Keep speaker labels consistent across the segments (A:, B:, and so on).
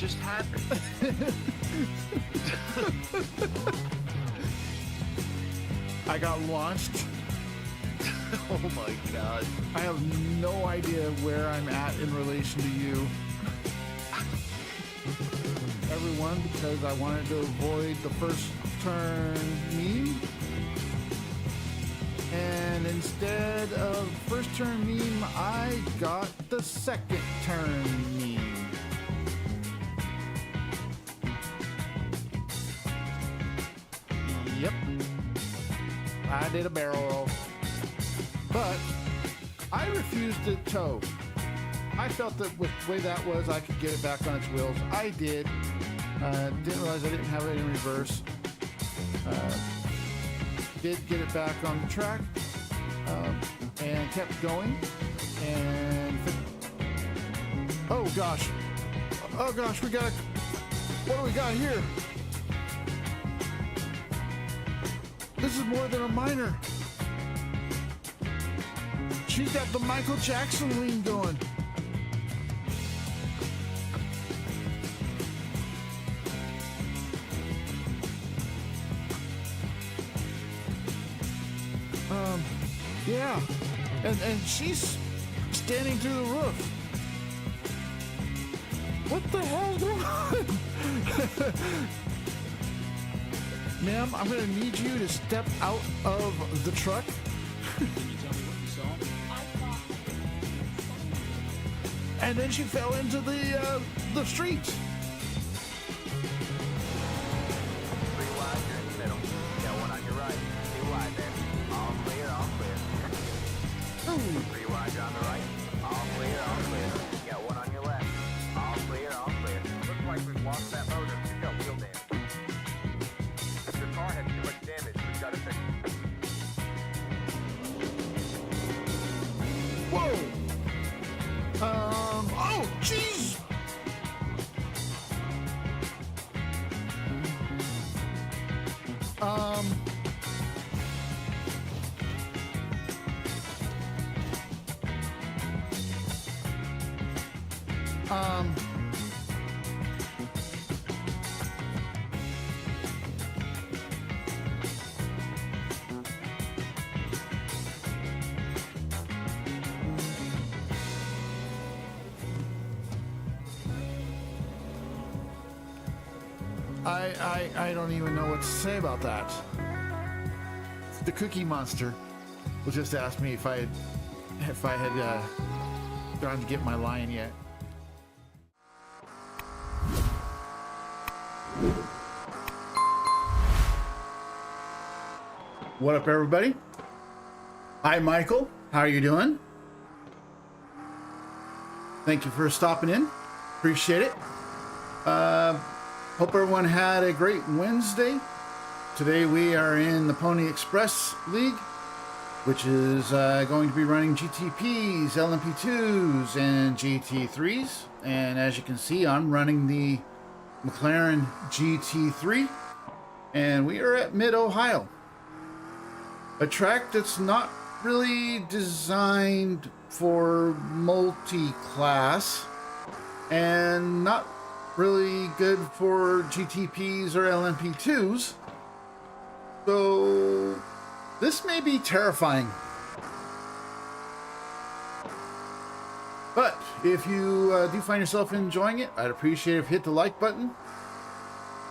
A: just happened?
B: I got launched.
A: Oh my god.
B: I have no idea where I'm at in relation to you. Everyone, because I wanted to avoid the first turn meme. And instead of first turn meme, I got the second turn meme. Yep. I did a barrel roll. But I refused to tow. I felt that with the way that was, I could get it back on its wheels. I did. Didn't realize I didn't have it in reverse. Did get it back on the track. And kept going. And oh gosh. Oh gosh, we got what do we got here? This is more than a minor. She's got the Michael Jackson lean going. Yeah. And she's standing through the roof. What the hell's going on? Ma'am, I'm gonna need you to step out of the truck.
C: Can you tell me what you saw?
B: And then she fell into the street.
D: 3 wide, you're in the middle. Got one on your right. 2 wide there. All clear, all clear. 3 wide, you're on the right. All clear, all clear. Got one on your left. All clear, all clear. Looks like we've lost that motor. You've got wheel damage. Your car had too much damage. We've got to fix it.
B: Whoa. Oh, jeez. I don't even know what to say about that. The Cookie Monster will just ask me if I had gone to get my lion yet. What up, everybody? Hi, Michael. How are you doing? Thank you for stopping in. Appreciate it. Hope everyone had a great Wednesday. Today we are in the Pony Express League, which is going to be running GTPs, LMP2s, and GT3s. And as you can see, I'm running the McLaren GT3, and we are at Mid-Ohio. A track that's not really designed for multi-class and not really good for GTPs or LMP2s. So this may be terrifying. But if you do find yourself enjoying it, I'd appreciate if you hit the like button.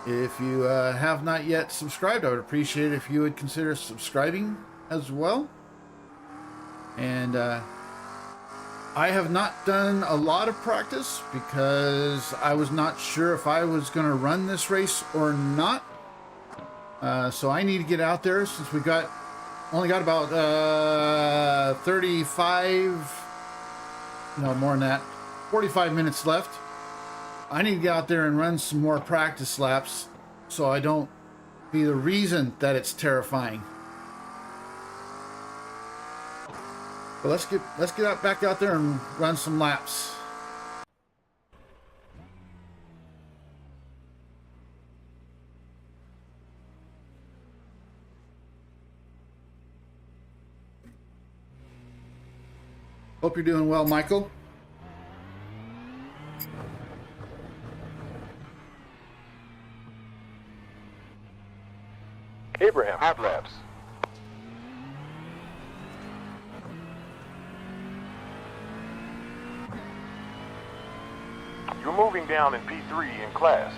B: If you have not yet subscribed, I would appreciate if you would consider subscribing as well. And I have not done a lot of practice because I was not sure if I was going to run this race or not. So I need to get out there since we only got about 35, no more than that, 45 minutes left. I need to get out there and run some more practice laps so I don't be the reason that it's terrifying. But let's get back out there and run some laps. Hope you're doing well, Michael.
E: Abraham, hot laps. You're moving down in P3 in class.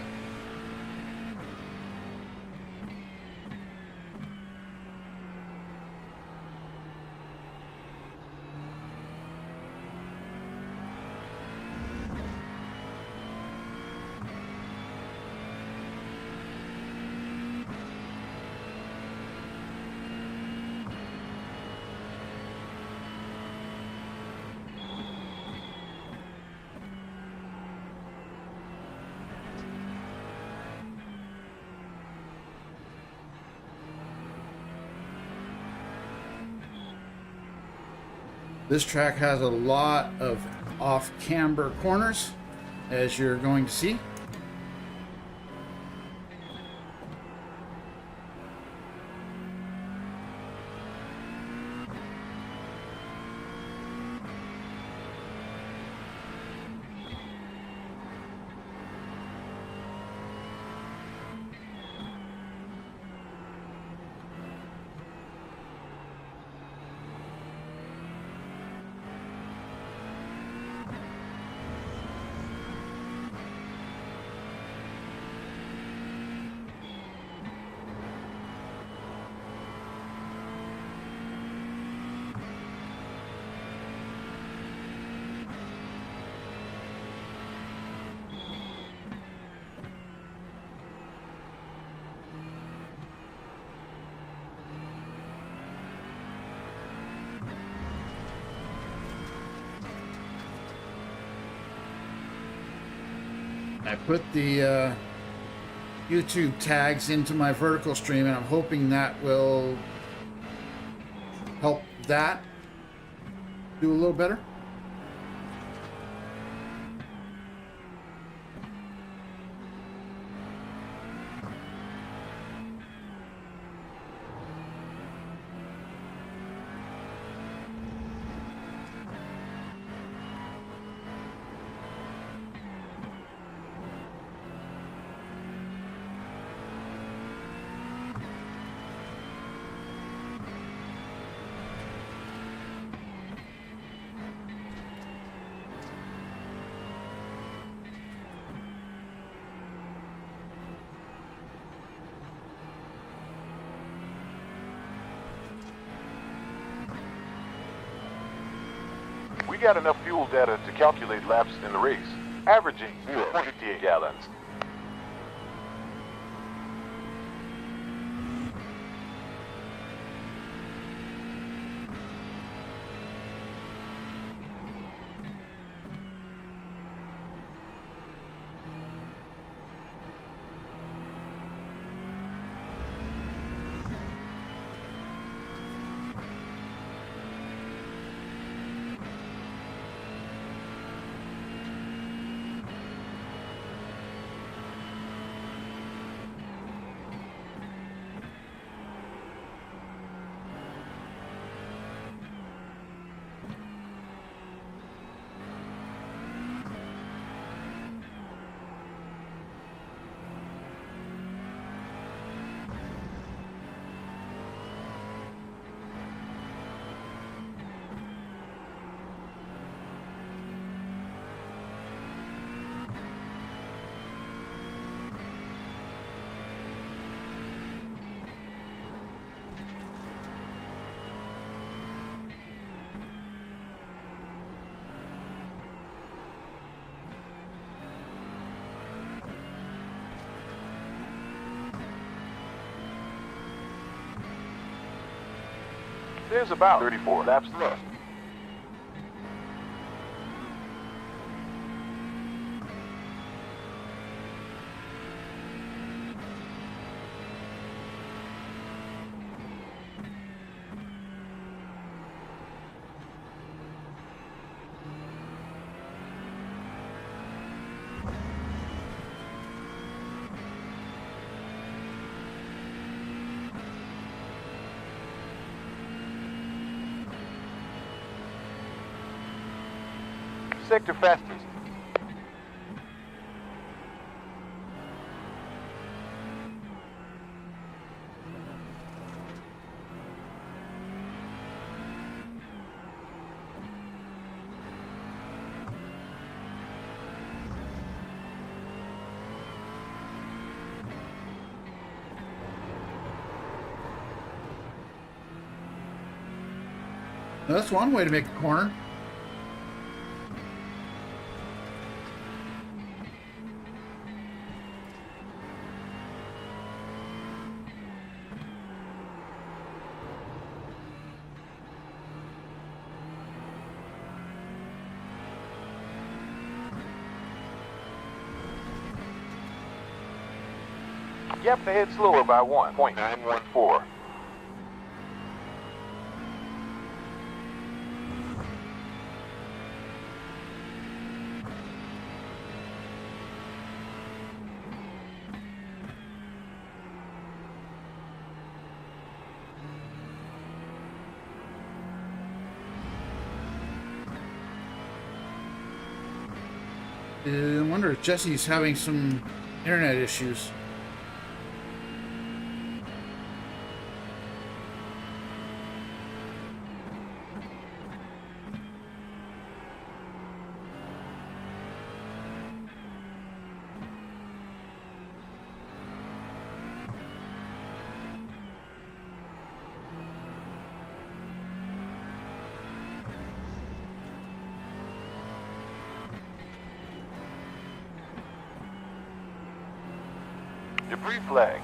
B: This track has a lot of off-camber corners, as you're going to see. I put the YouTube tags into my vertical stream, and I'm hoping that will help that do a little better.
E: We got enough fuel data to calculate laps in the race, averaging 28 gallons. There's about 34 laps left. Sector fastest.
B: That's one way to make a corner.
E: Yep, they head slower by 1.914.
B: I wonder if Jesse's having some internet issues.
E: Debris flag.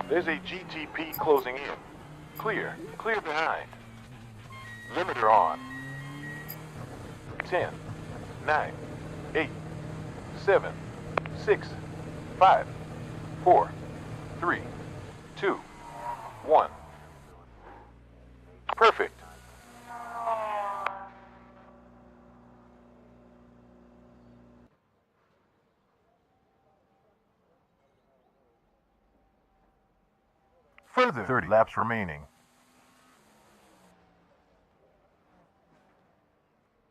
E: There's a GTP closing in. Clear. Clear behind. Limiter on. 10, 9, 8, 7, 6, 5, 4, 3, 2, 1. Perfect. Further 30 laps remaining.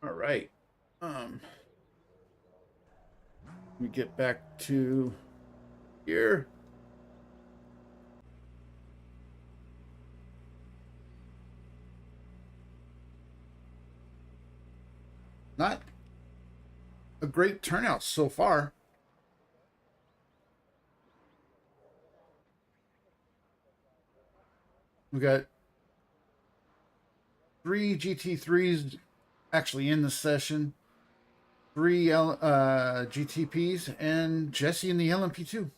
B: All right. Let me get back to here. Not a great turnout so far. We got 3 GT3s actually in the session, 3 GTPs, and Jesse in the LMP2.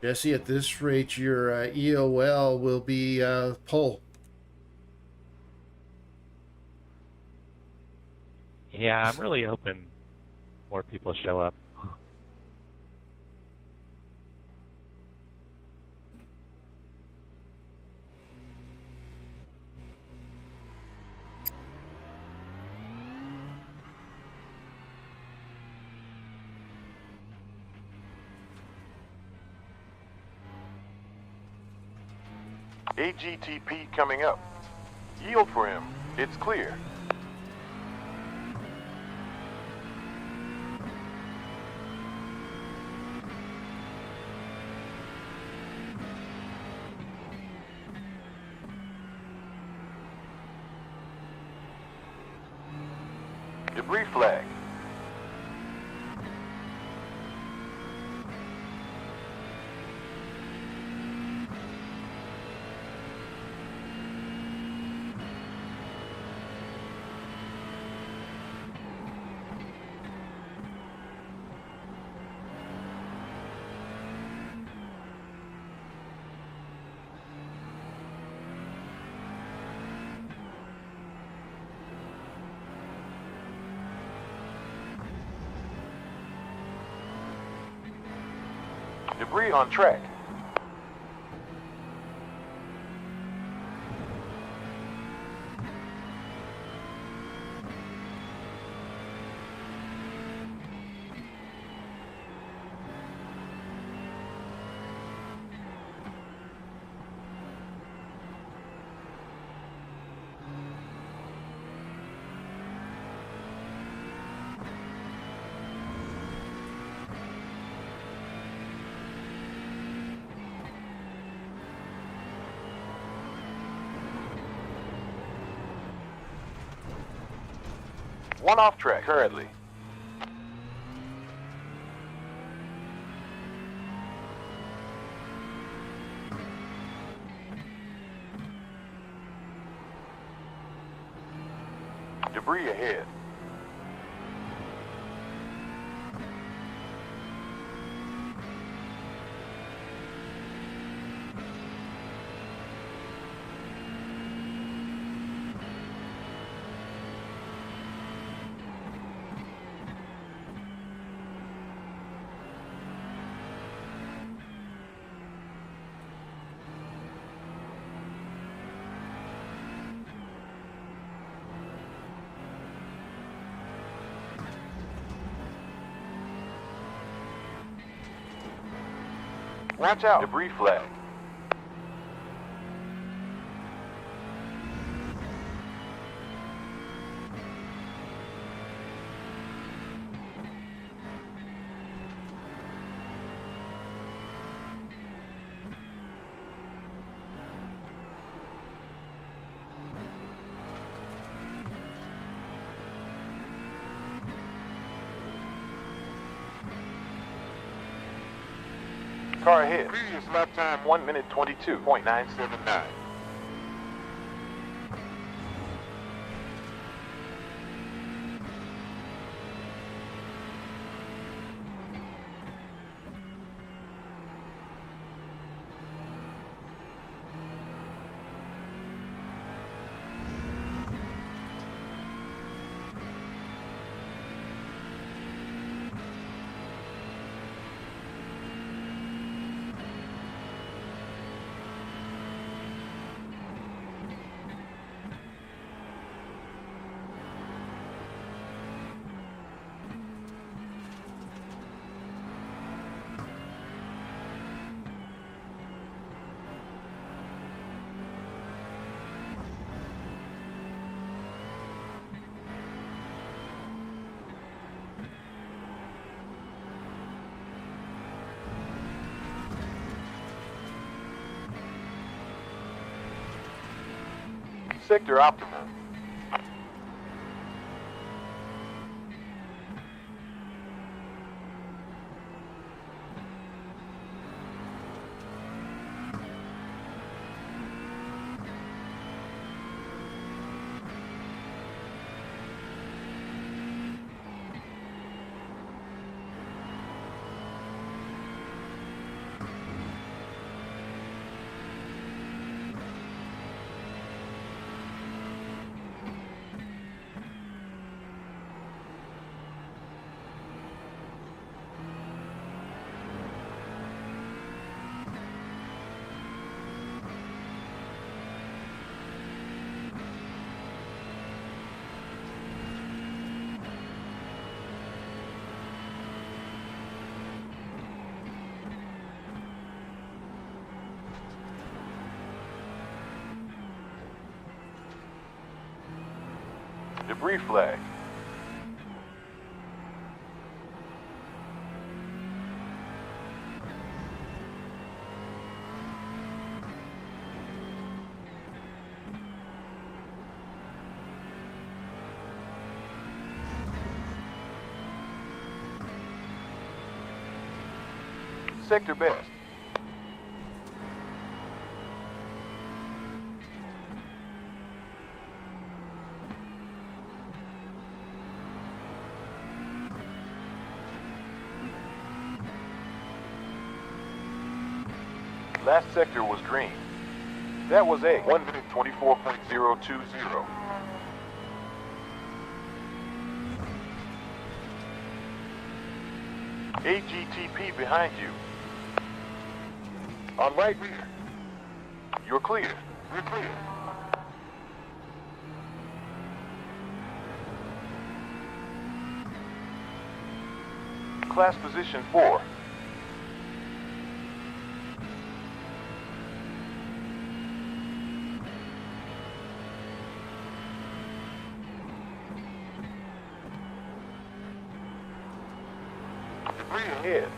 B: Jesse, at this rate, your EOL will be pole.
F: Yeah, I'm really hoping more people show up.
E: AGTP coming up. Yield for him. It's clear. Debris flag. Debris on track. One off track currently. Debris ahead. Watch out. Debris flag. Car ahead. Previous lap time 1 minute 22.979. Sector optimum. Debris flag. Sector best. Last sector was green. That was a 1 minute 24.020. AGTP behind you. On right rear. You're clear. You're clear. Class position 4. Debris ahead.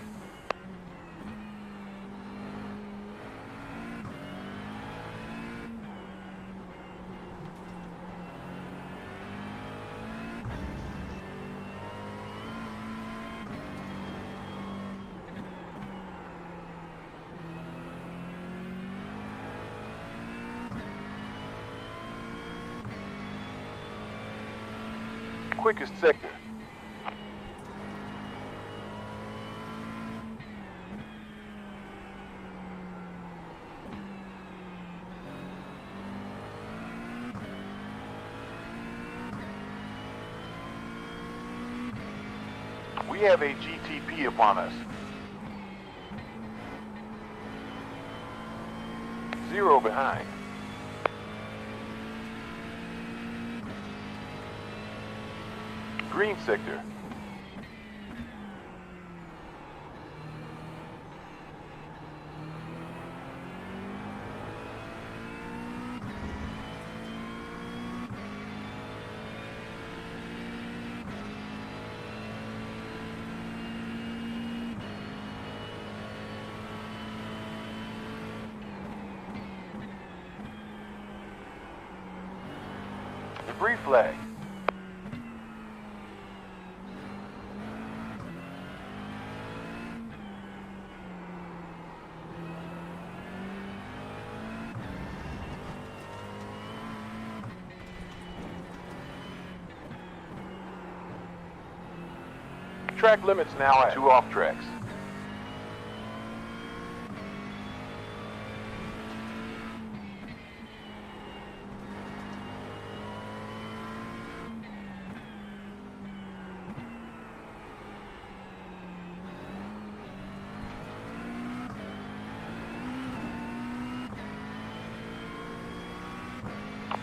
E: quickest sector. We have a GTP upon us. 0 behind. Green sector. Debris flag. Track limits now at 2 off tracks.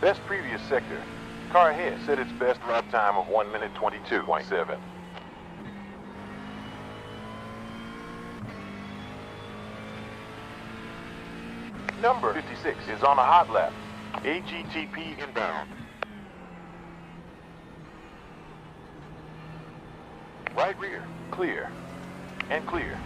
E: Best previous sector. Car ahead set its best lap time of 1 minute 22.7. Number 56 is on a hot lap. AGTP inbound. Right rear, clear. And clear.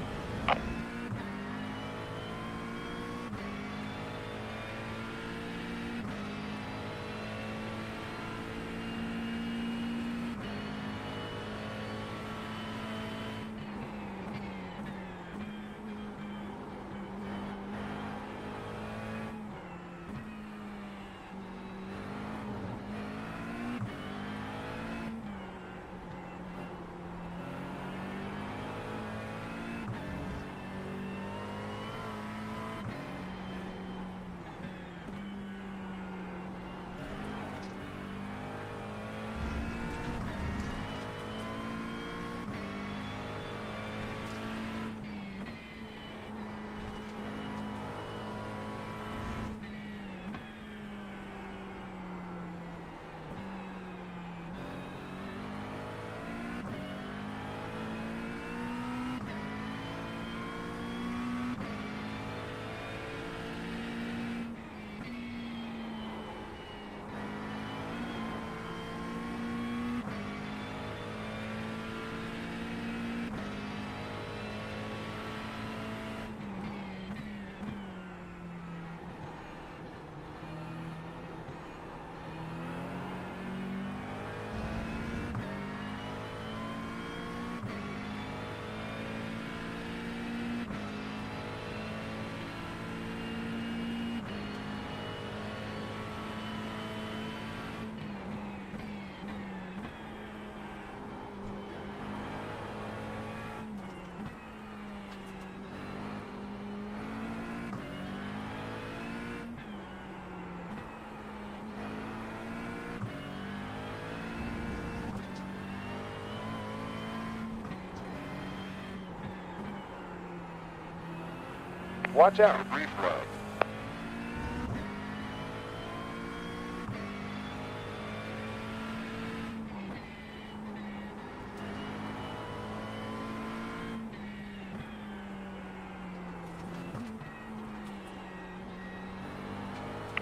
E: Watch out, debris flow.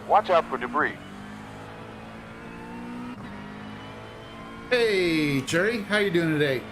E: Watch out for debris.
B: Hey, Jerry, how you doing today?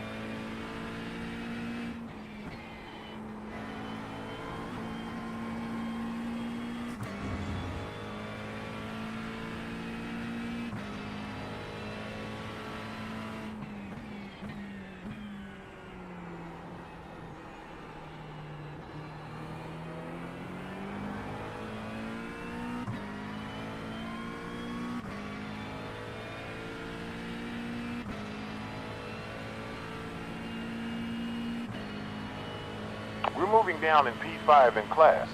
E: You're moving down in P5 in class.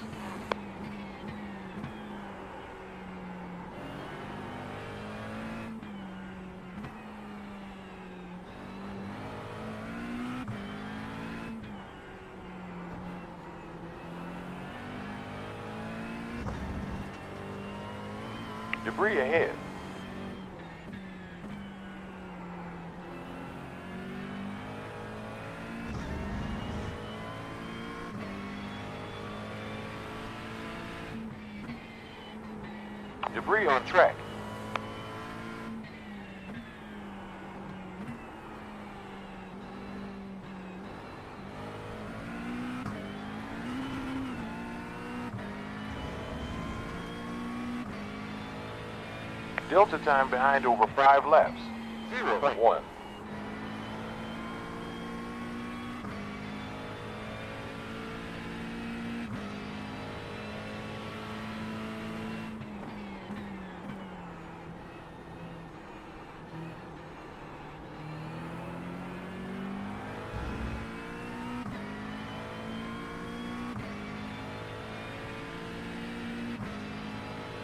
E: Debris ahead. Debris on track. Delta time behind over 5 laps. 0.1.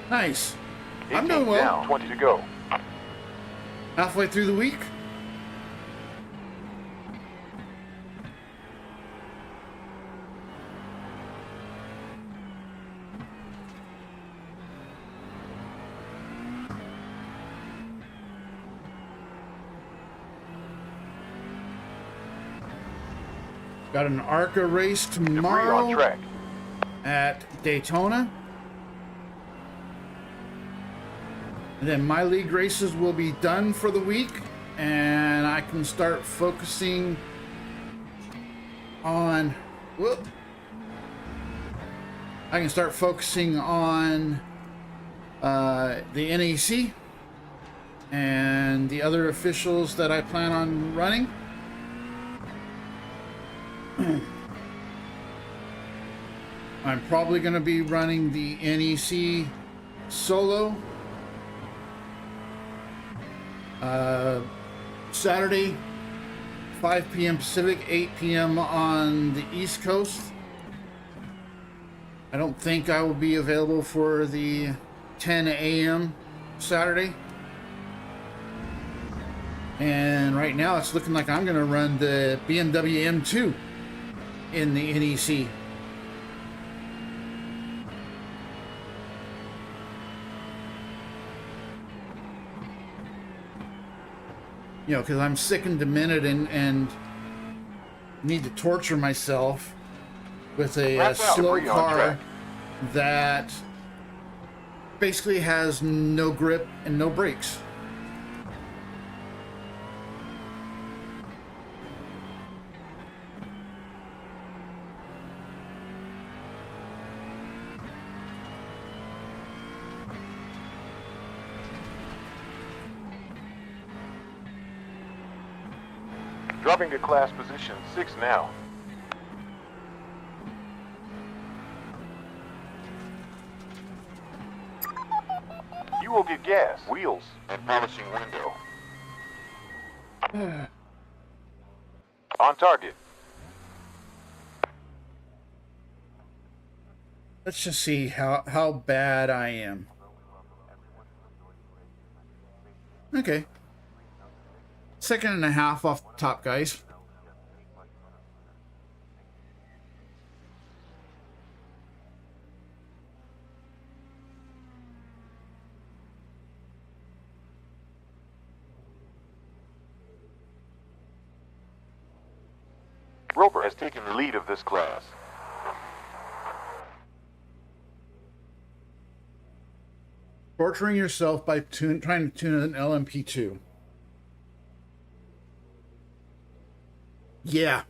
B: Nice. I'm
E: 18
B: doing well.
E: down, 20 to go.
B: Halfway through the week. Got an ARCA race
E: Debris on
B: tomorrow
E: track.
B: at Daytona. And then my league races will be done for the week, and I can start focusing on, I can start focusing on the NEC and the other officials that I plan on running. I'm probably going to be running the NEC solo Saturday, 5 p.m. Pacific, 8 p.m. on the East Coast. I don't think I will be available for the 10 a.m. Saturday. And right now it's looking like I'm going to run the BMW M2 in the NEC. You know, because I'm sick and demented and need to torture myself with a slow car that basically has no grip and no brakes.
E: Dropping to class position 6 now. You will get gas, wheels, and polishing window. On target.
B: Let's just see how bad I am. Okay. 2.5 off the top, guys.
E: Roper has taken the lead of this class.
B: Torturing yourself by trying to tune an LMP2. Yeah.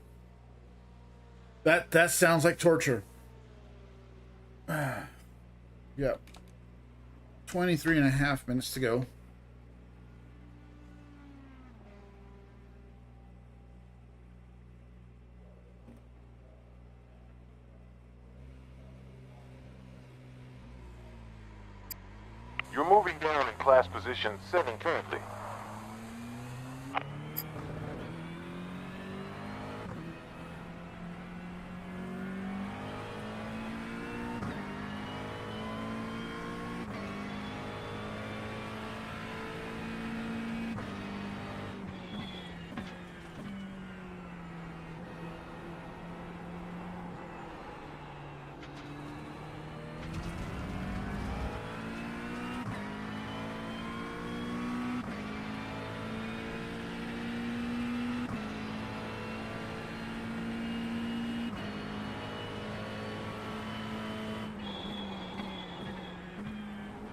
B: That sounds like torture. Yep. 23.5 minutes to go.
E: You're moving down in class position 7 currently.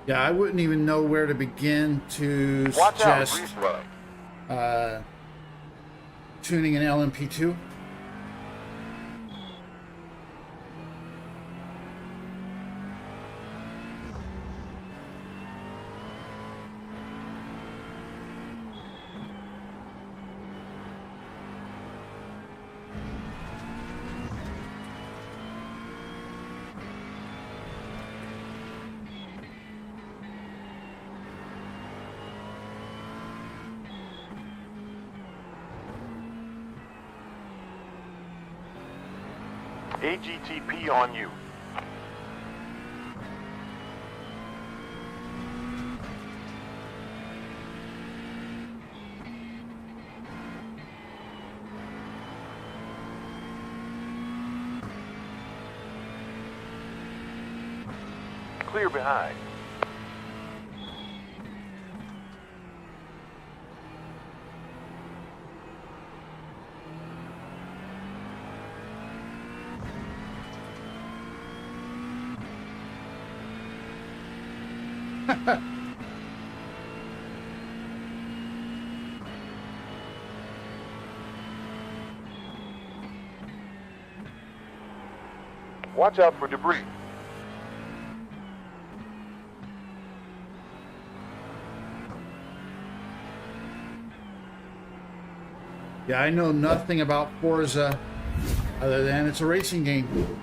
B: Yeah, I wouldn't even know where to begin to
E: Watch out,
B: suggest
E: grease line.
B: tuning an LMP2.
E: AGTP on you. Clear behind. Watch out for debris.
B: Yeah, I know nothing about Forza other than it's a racing game.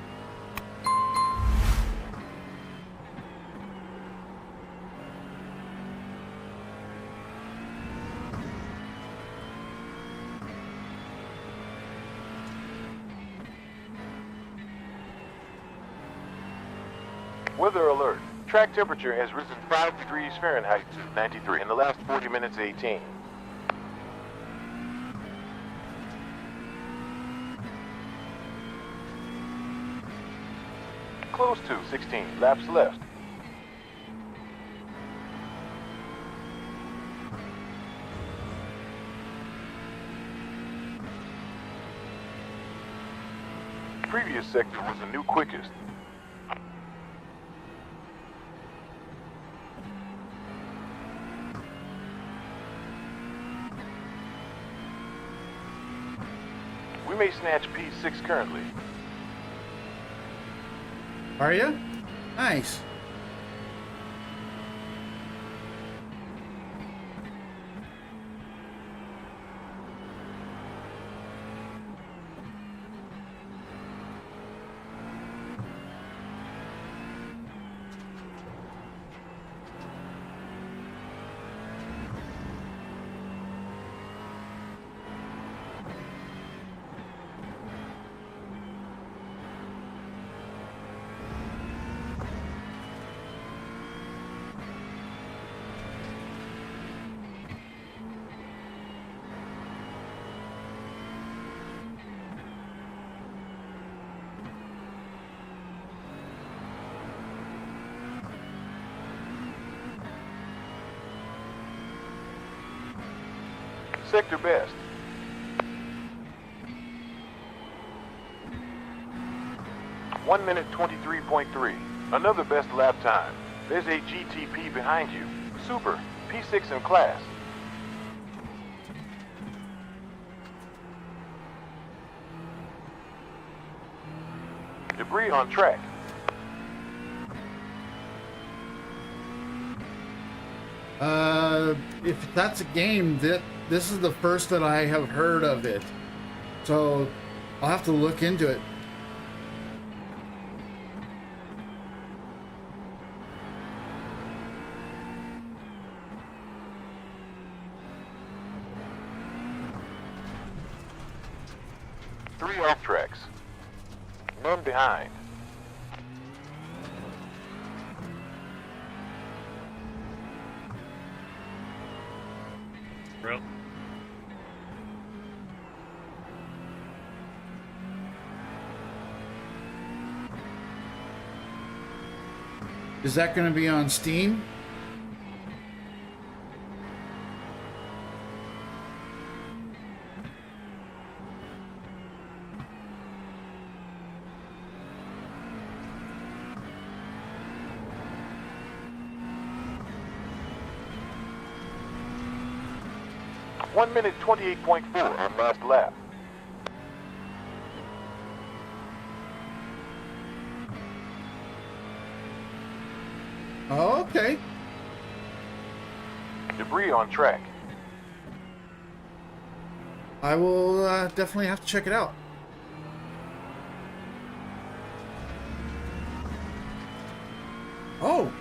E: Weather alert. Track temperature has risen 5 degrees Fahrenheit to 93 in the last 40 minutes 18. Close to 16 laps left. Previous sector was the new quickest. We may snatch P6 currently.
B: Are you? Nice.
E: Sector best. One minute 23.3. Another best lap time. There's a GTP behind you. Super. P6 in class. Debris on track.
B: If that's a game, this is the first that I have heard of it. So I'll have to look into it.
E: Three off tracks. None behind.
F: Bro.
B: Is that going to be on Steam?
E: 1 minute 28.4 on last lap.
B: Oh, okay.
E: Debris on track.
B: I will definitely have to check it out. Oh.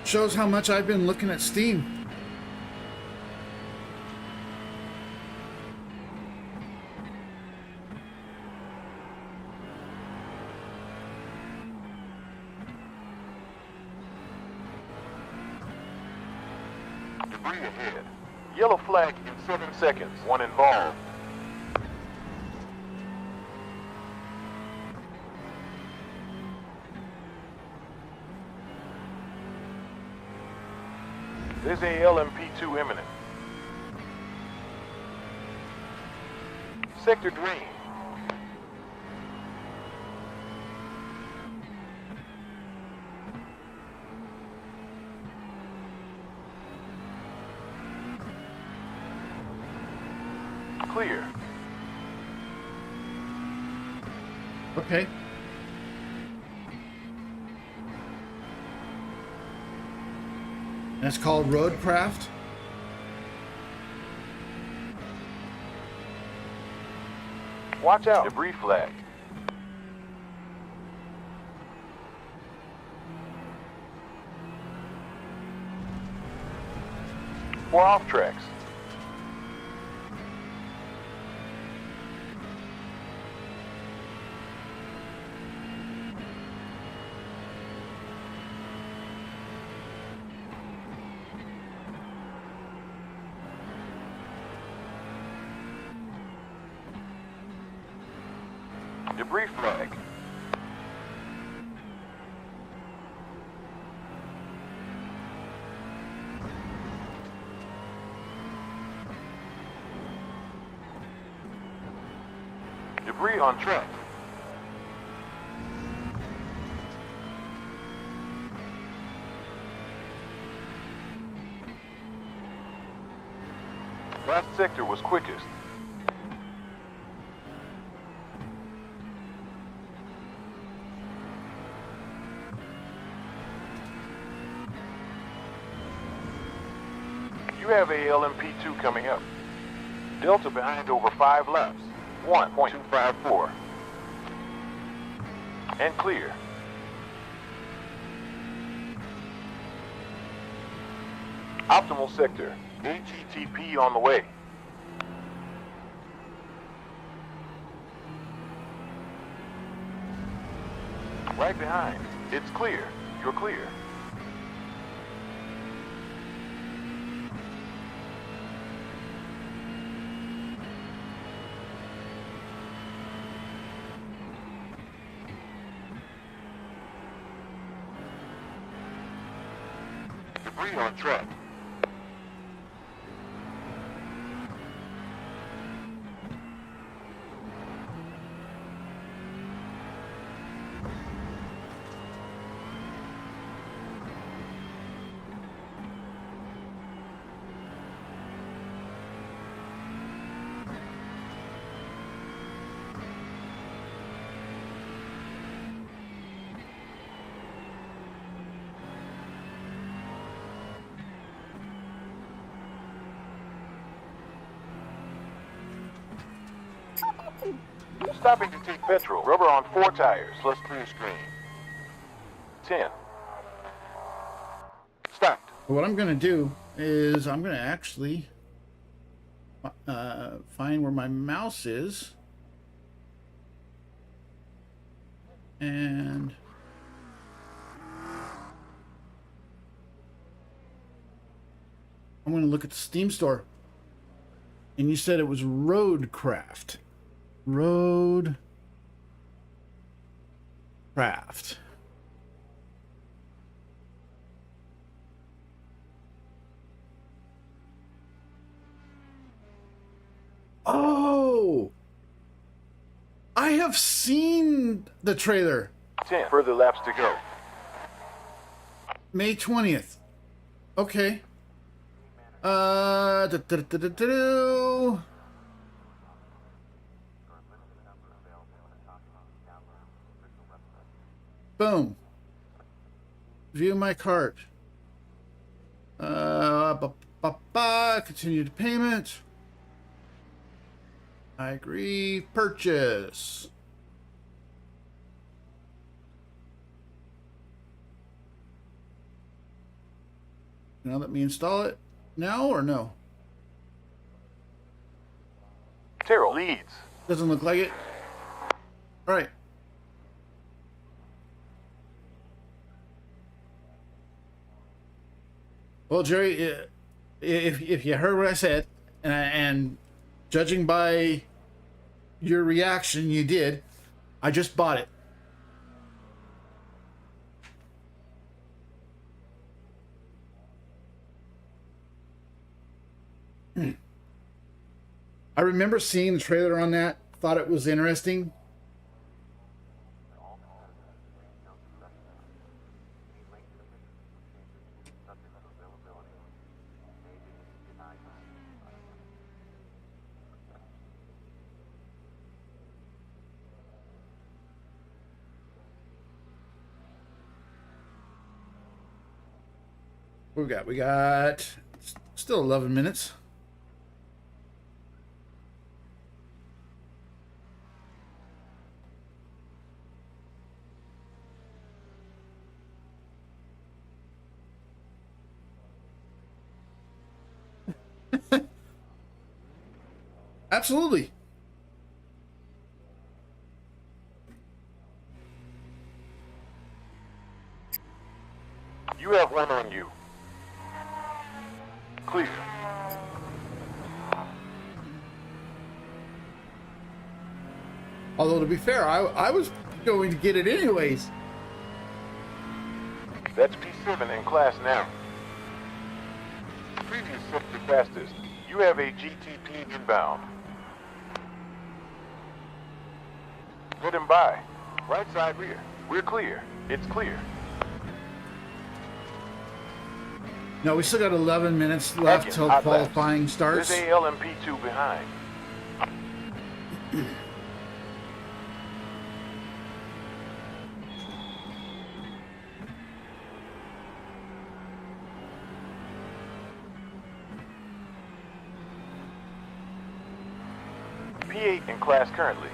B: Shows how much I've been looking at Steam.
E: Debris ahead. Yellow flag in 7 seconds. One involved. There's a LMP2 imminent. Sector drain. Clear.
B: Okay. That's called roadcraft.
E: Watch out. Debris flag. We're off tracks. Debris flag. Debris on track. Last sector was quickest. You have a LMP2 coming up. Delta behind over 5 laps. 1.254. And clear. Optimal sector. AGTP on the way. Right behind. It's clear. You're clear. Debris on track. Stopping to take petrol. Rubber on 4 tires. Let's clear screen. 10. Stopped.
B: What I'm going to do is I'm going to actually find where my mouse is. And I'm going to look at the Steam store. And you said it was Roadcraft. Roadcraft. Oh! I have seen the trailer.
E: 10. Further laps to go.
B: May 20th. Okay. Da, da, da, da, da, da. Boom. View my cart. Continue to payment. I agree. Purchase. Now let me install it now or no?
E: Terrell leads.
B: Doesn't look like it. All right. Well, Jerry, if you heard what I said, and judging by your reaction, you did. I just bought it. I remember seeing the trailer on that. Thought it was interesting. What we got? We got still 11 minutes. Absolutely.
E: You have one on you. Clear.
B: Although, to be fair, I was going to get it anyways.
E: That's P7 in class now. Previous sector fastest. You have a GTP inbound. Let him by. Right side rear. We're clear. It's clear.
B: No, we still got 11 minutes left
E: Atkins,
B: till
E: hot
B: qualifying
E: laps.
B: starts.
E: There's AL and P2 behind. P8 in class currently.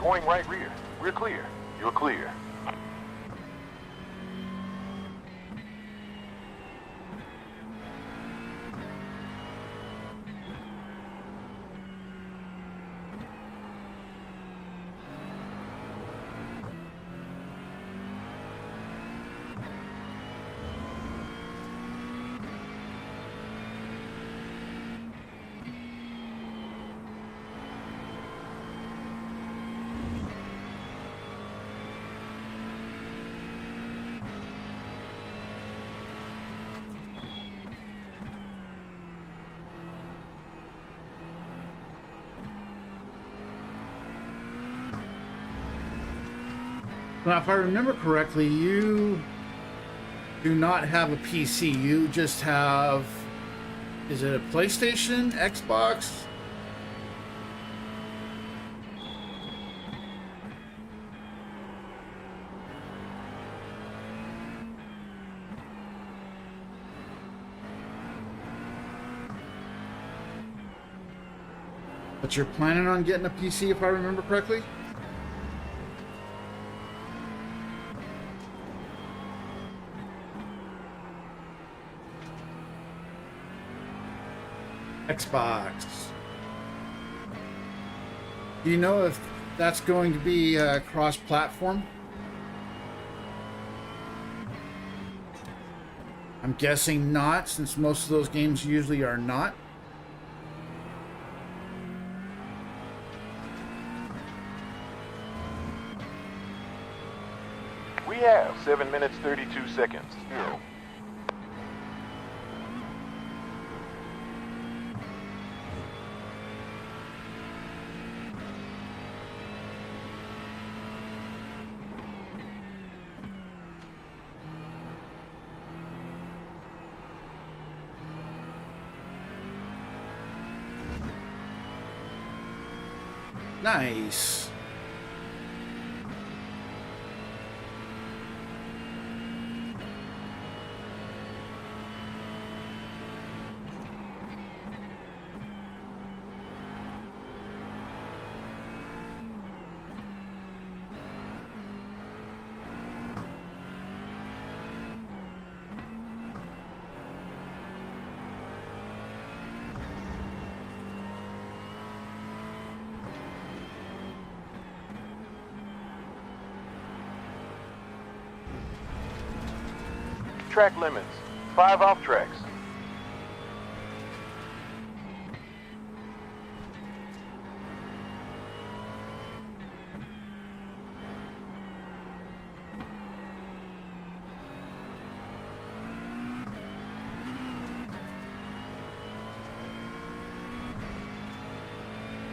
E: Going right rear. We're clear. You're clear.
B: Now, if I remember correctly, you do not have a PC. You just have... Is it a PlayStation? Xbox? But you're planning on getting a PC, if I remember correctly? Xbox. Do you know if that's going to be cross-platform? I'm guessing not, since most of those games usually are not.
E: We have 7 minutes 32 seconds.
B: Nice.
E: Track limits. 5 off tracks.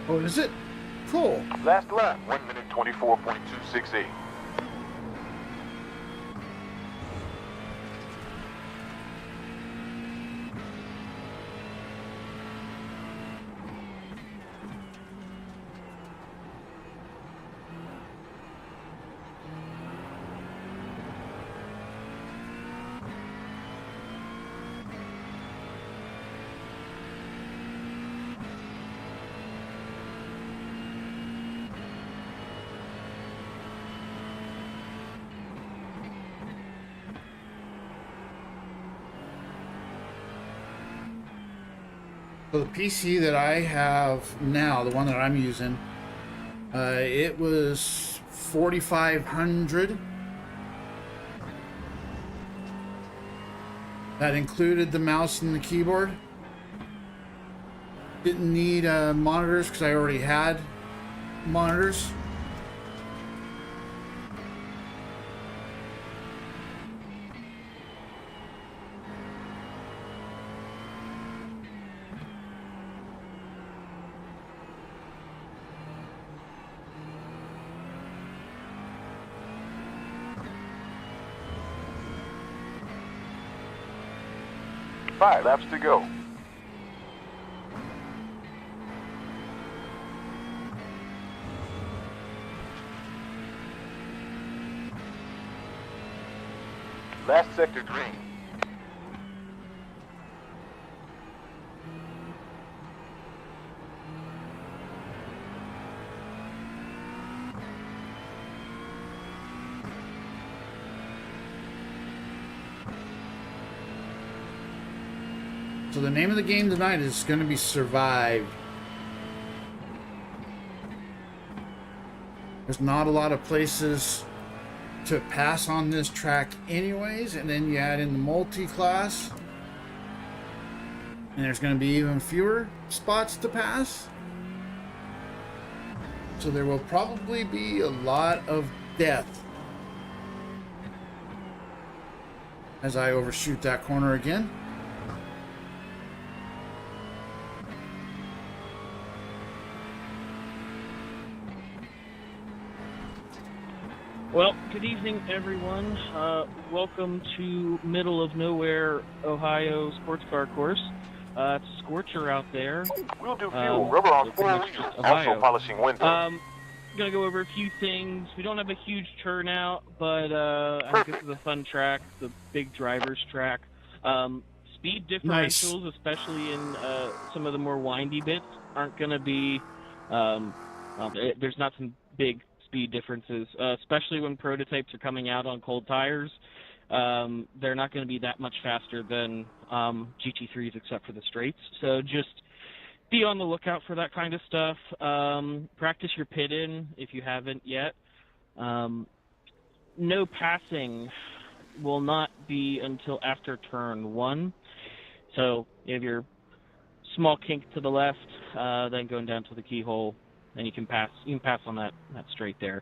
B: Oh, is it? Cool.
E: Last lap, 1 minute 24.268.
B: So the PC that I have now, the one that I'm using, it was 4,500. That included the mouse and the keyboard. Didn't need monitors because I already had monitors.
E: Five laps to go. Last sector green.
B: So the name of the game tonight is going to be Survive. There's not a lot of places to pass on this track anyways, and then you add in the multi-class, and there's going to be even fewer spots to pass. So there will probably be a lot of death as I overshoot that corner again.
C: Well, good evening, everyone. Welcome to middle of nowhere, Ohio sports car course. It's a scorcher out there.
E: We'll do fuel, rubber on 4 wheels, also polishing windows.
C: Gonna go over a few things. We don't have a huge turnout, but I think this is a fun track. It's a big driver's track. Speed differentials, especially in some of the more windy bits, aren't gonna be. There's not some big speed differences, especially when prototypes are coming out on cold tires. They're not going to be that much faster than GT3s except for the straights. So just be on the lookout for that kind of stuff. Practice your pit in if you haven't yet. No passing will not be until after turn 1. So you have your small kink to the left, then going down to the keyhole. And you can pass on that straight there.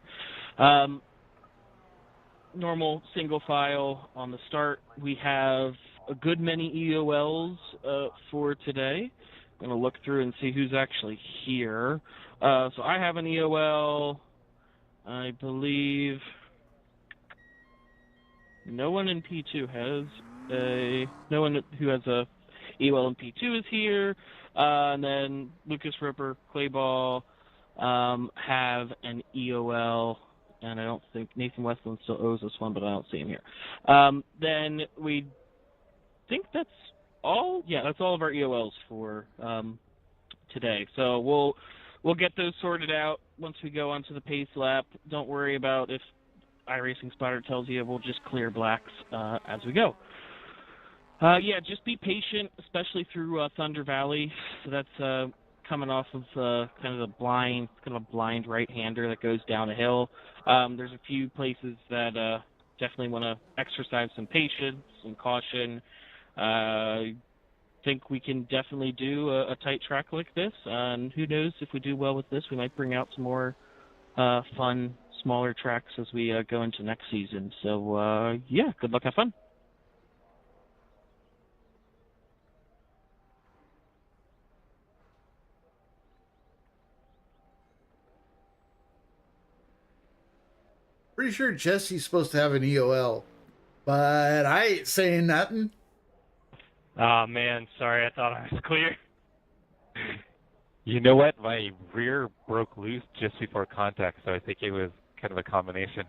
C: Normal single file on the start. We have a good many EOLs for today. I'm going to look through and see who's actually here. So I have an EOL. I believe no one in P2 has no one who has a EOL in P2 is here. And then Lucas Roper, Clayball, have an EOL, and I don't think Nathan Westland still owes us one, but I don't see him here. Then we think that's all. Yeah, that's all of our EOLs for today. So we'll get those sorted out once we go onto the pace lap. Don't worry about if iRacing Spotter tells you we'll just clear blacks as we go. Yeah, just be patient, especially through Thunder Valley. So that's coming off of kind of a blind right-hander that goes down a hill. There's a few places that definitely want to exercise some patience and caution. I think we can definitely do a tight track like this, and who knows, if we do well with this, we might bring out some more fun, smaller tracks as we go into next season. So, yeah, good luck, have fun.
B: Pretty sure Jesse's supposed to have an EOL, but I ain't saying nothing.
F: Oh man, sorry, I thought I was clear. You know what? My rear broke loose just before contact, so I think it was kind of a combination.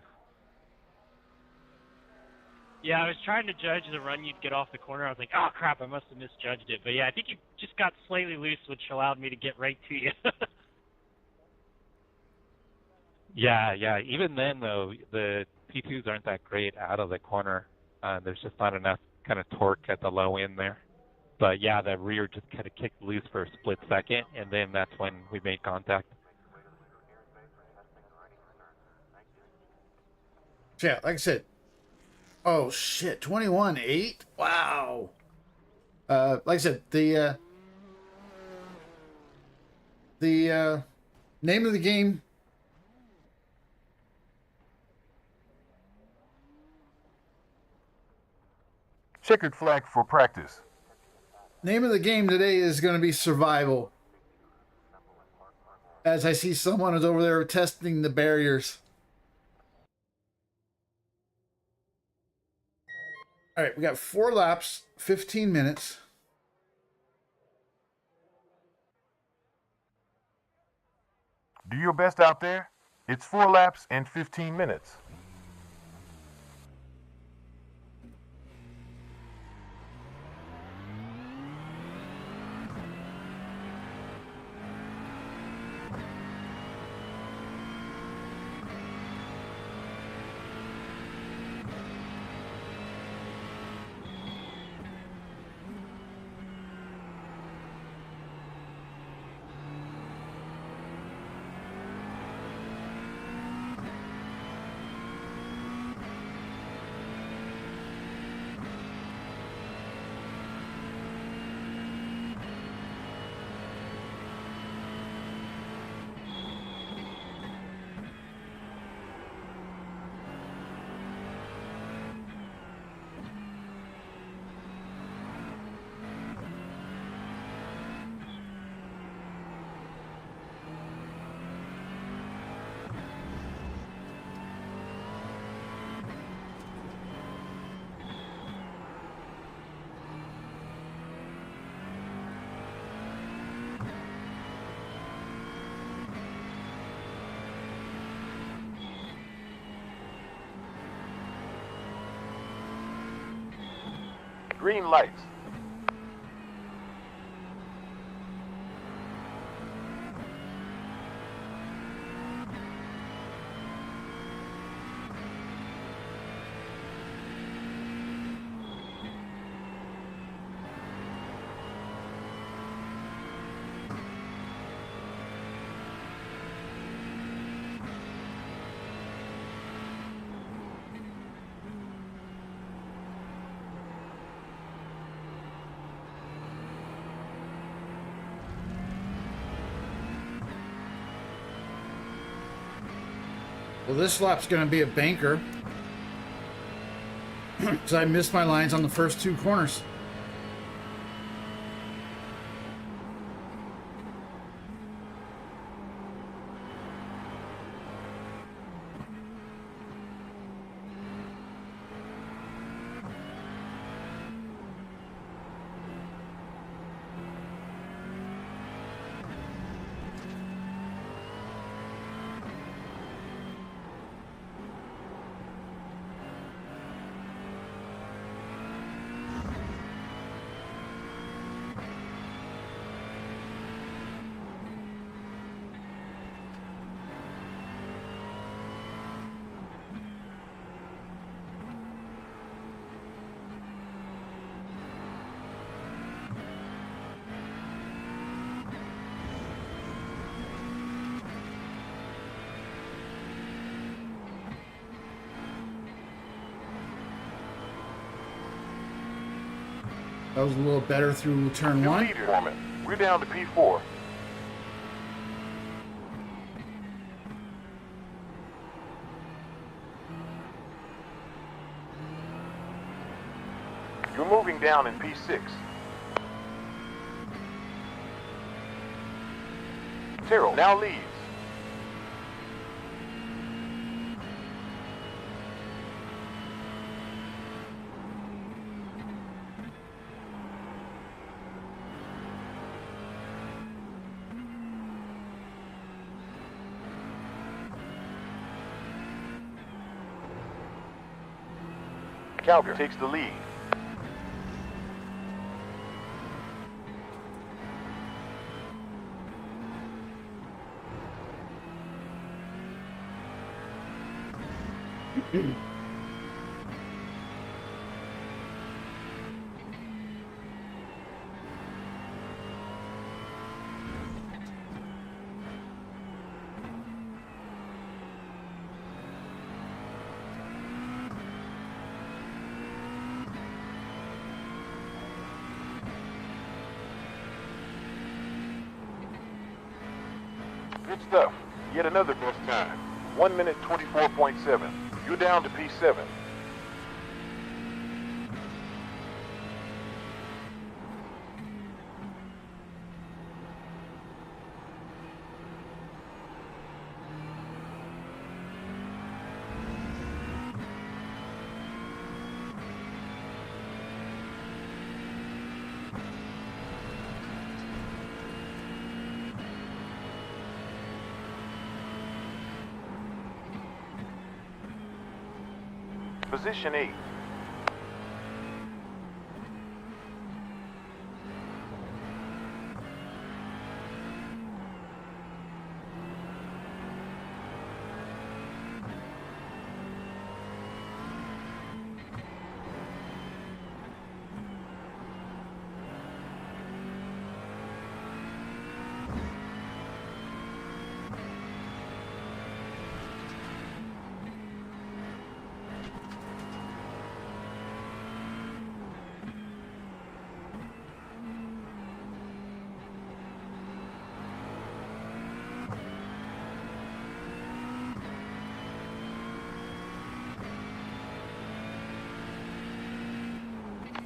G: Yeah, I was trying to judge the run you'd get off the corner. I was like, oh crap, I must have misjudged it. But yeah, I think you just got slightly loose, which allowed me to get right to you.
F: Yeah. Even then, though, the P2s aren't that great out of the corner. There's just not enough kind of torque at the low end there. But yeah, the rear just kind of kicked loose for a split second, and then that's when we made contact.
B: Yeah, like I said. Oh shit, 21-8? Wow. Like I said, the name of the game.
E: Checkered flag for practice.
B: Name of the game today is going to be survival. As I see someone is over there testing the barriers. All right, we got 4 laps, 15 minutes.
E: Do your best out there. It's 4 laps and 15 minutes. Green lights.
B: Well, this lap's going to be a banker. Because I missed my lines on the first 2 corners. That was a little better through turn
E: New
B: 1.
E: leader. We're down to P4. You're moving down in P6. Terrell now leads. Calgary takes the lead. Good stuff. Yet another best time. 1 minute 24.7. You're down to P7. Position 8.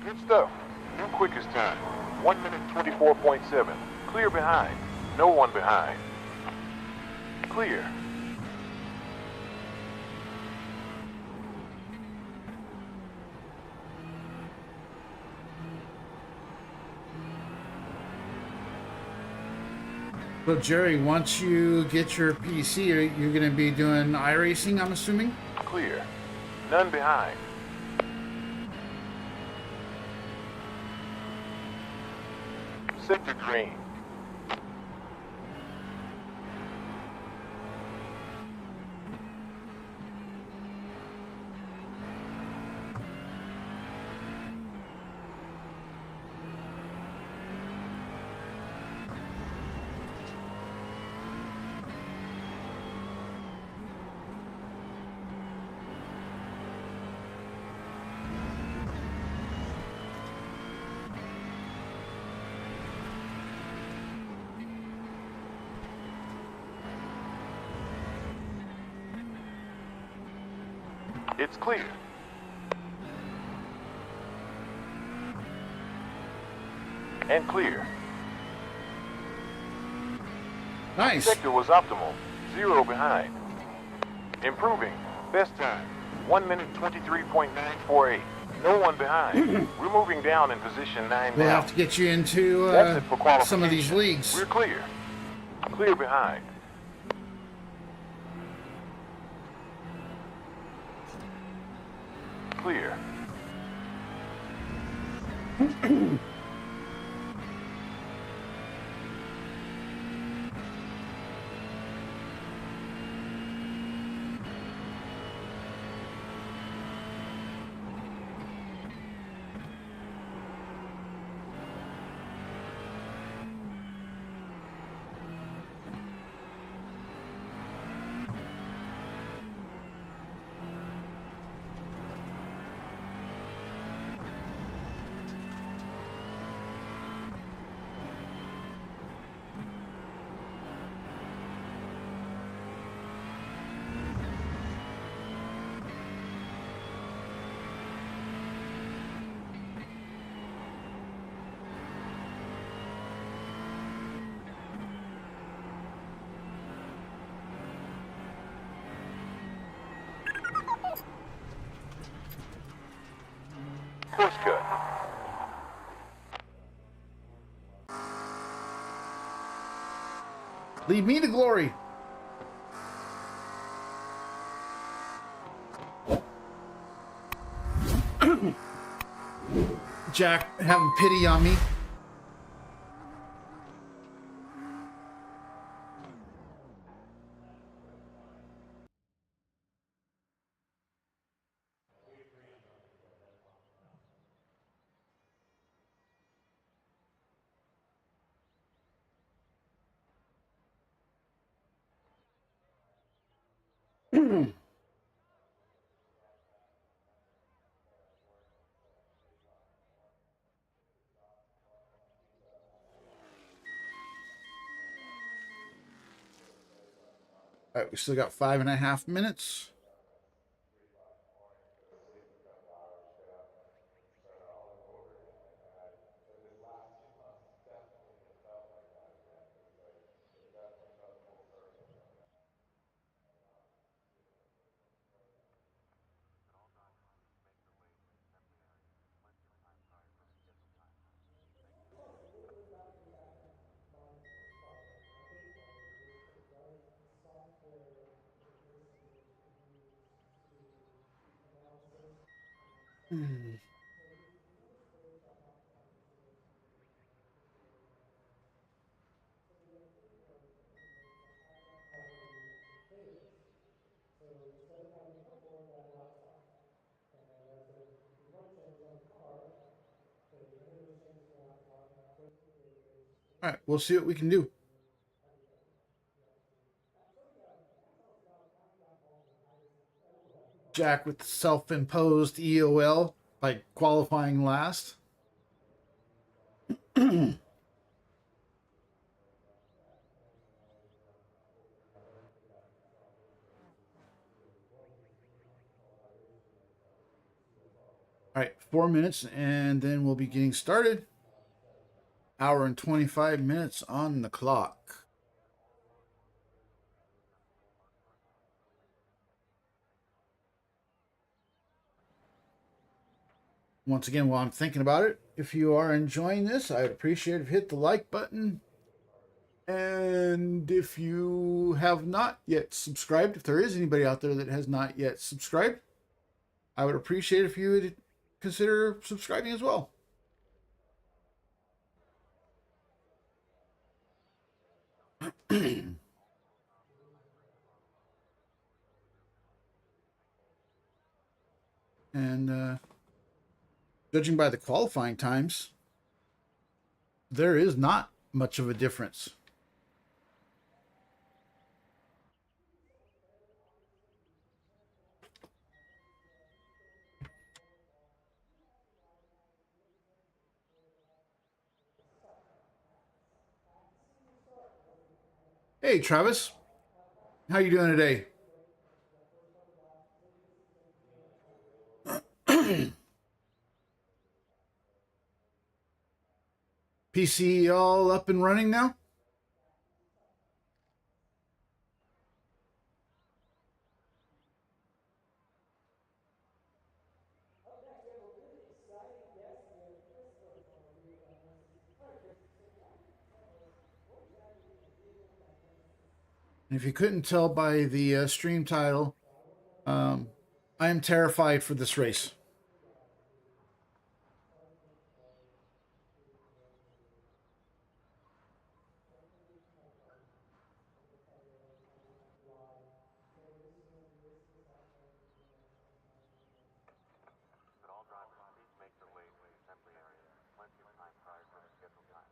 E: Good stuff. New quickest time. 1 minute 24.7. Clear behind. No one behind. Clear.
B: So Jerry, once you get your PC, you're going to be doing iRacing, I'm assuming?
E: Clear. None behind. Sector green. It's clear. And clear.
B: Nice.
E: Sector was optimal. 0 behind. Improving. Best time. 1 minute 23.948. No one behind. We're moving down in position 9
B: We'll
E: now.
B: have to get you into
E: That's it for
B: some of these
E: qualification.
B: leagues.
E: We're clear. Clear behind. Clear. Course cut.
B: Lead me to glory. Jack having pity on me. All right, we still got 5.5 minutes. All right, we'll see what we can do. Jack with self-imposed EOL by qualifying last. All right, 4 minutes, and then we'll be getting started. Hour and 25 minutes on the clock. Once again, while I'm thinking about it, if you are enjoying this, I'd appreciate if you hit the like button. And if you have not yet subscribed, if there is anybody out there that has not yet subscribed, I would appreciate if you would consider subscribing as well. And judging by the qualifying times, there is not much of a difference. Hey, Travis. How you doing today? PC all up and running now? And if you couldn't tell by the stream title, I am terrified for this race.
E: All drivers, please make their way to the assembly area. Plenty of time prior to the scheduled time.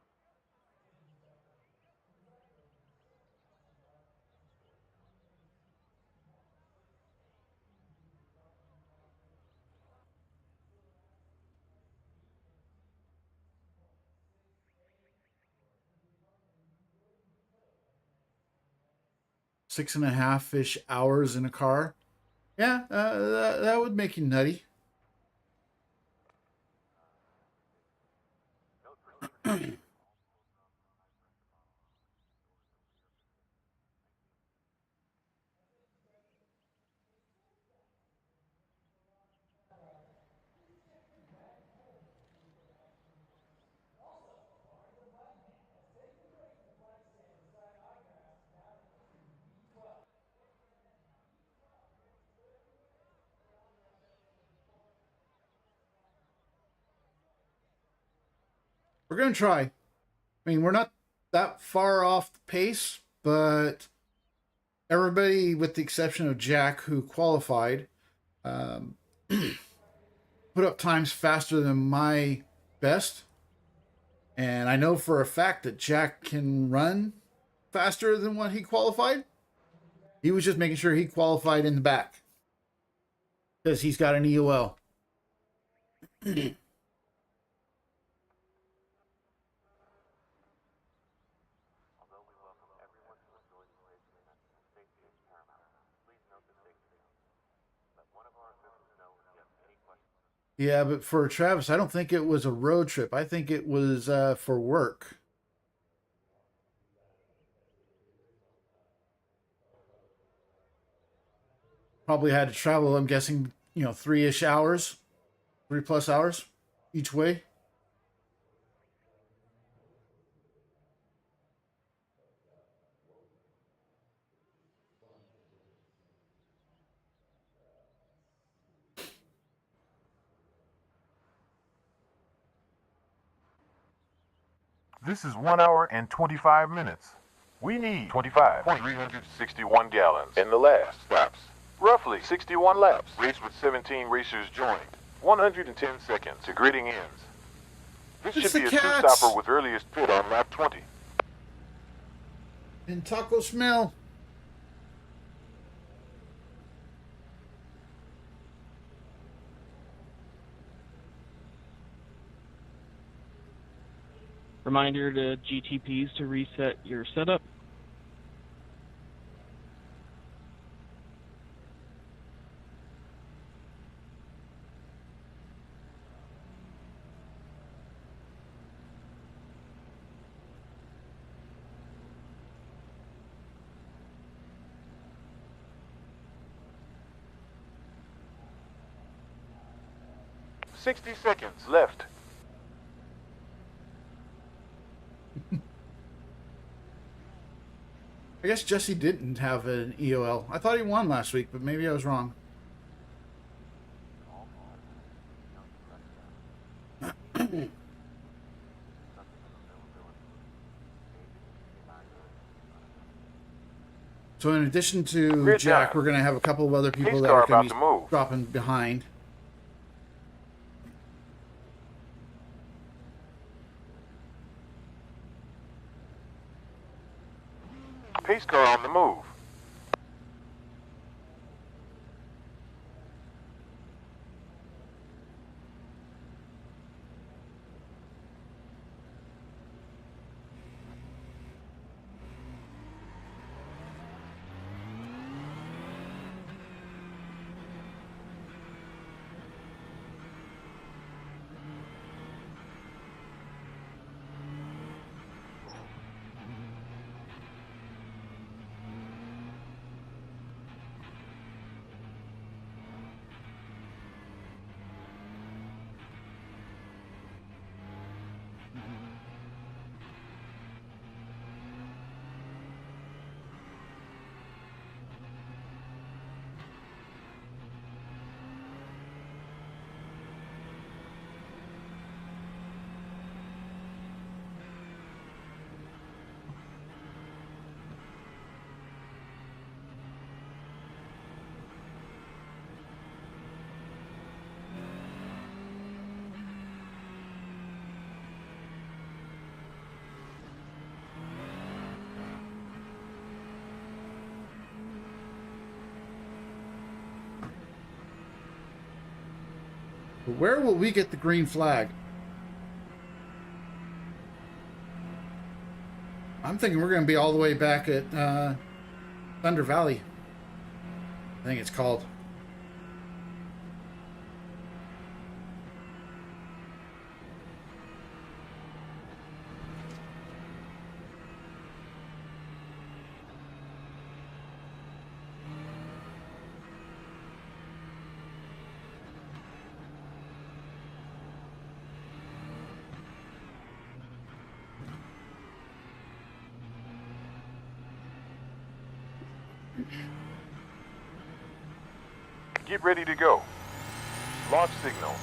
B: 6.5-ish hours in a car. Yeah, that would make you nutty. We're going to try. I mean, we're not that far off the pace, but everybody, with the exception of Jack, who qualified, put up times faster than my best. And I know for a fact that Jack can run faster than what he qualified. He was just making sure he qualified in the back because he's got an EOL. Yeah, but for Travis, I don't think it was a road trip. I think it was for work. Probably had to travel, I'm guessing, 3-ish hours, 3+ hours each way.
E: This is 1 hour and 25 minutes. We need 25,361 gallons in the last laps. Roughly 61 laps. Race with 17 racers joined. 110 seconds to gridding ends. This
B: It's
E: should be
B: the
E: a
B: cats.
E: two-stopper with earliest pit on lap 20.
B: And taco smell.
C: Reminder to GTPs to reset your setup.
E: "60 seconds left."
B: I guess Jesse didn't have an EOL. I thought he won last week, but maybe I was wrong. So in addition to
E: Grid
B: Jack,
E: time.
B: we're going to have a couple of other people
E: Pace
B: that
E: car
B: are going
E: about
B: to
E: to
B: be
E: move.
B: dropping behind.
E: Pace car on the move.
B: But where will we get the green flag? I'm thinking we're going to be all the way back at Thunder Valley. I think it's called.
E: Get ready to go. Launch signal.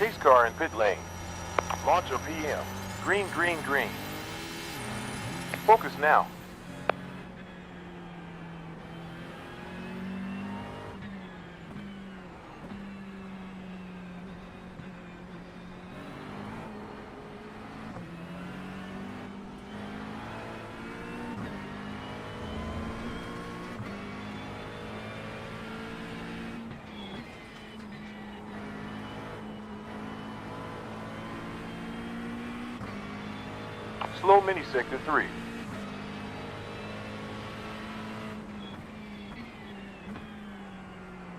E: Pace car in pit lane. Launch a PM. Green, green, green. Focus now. Slow mini sector 3.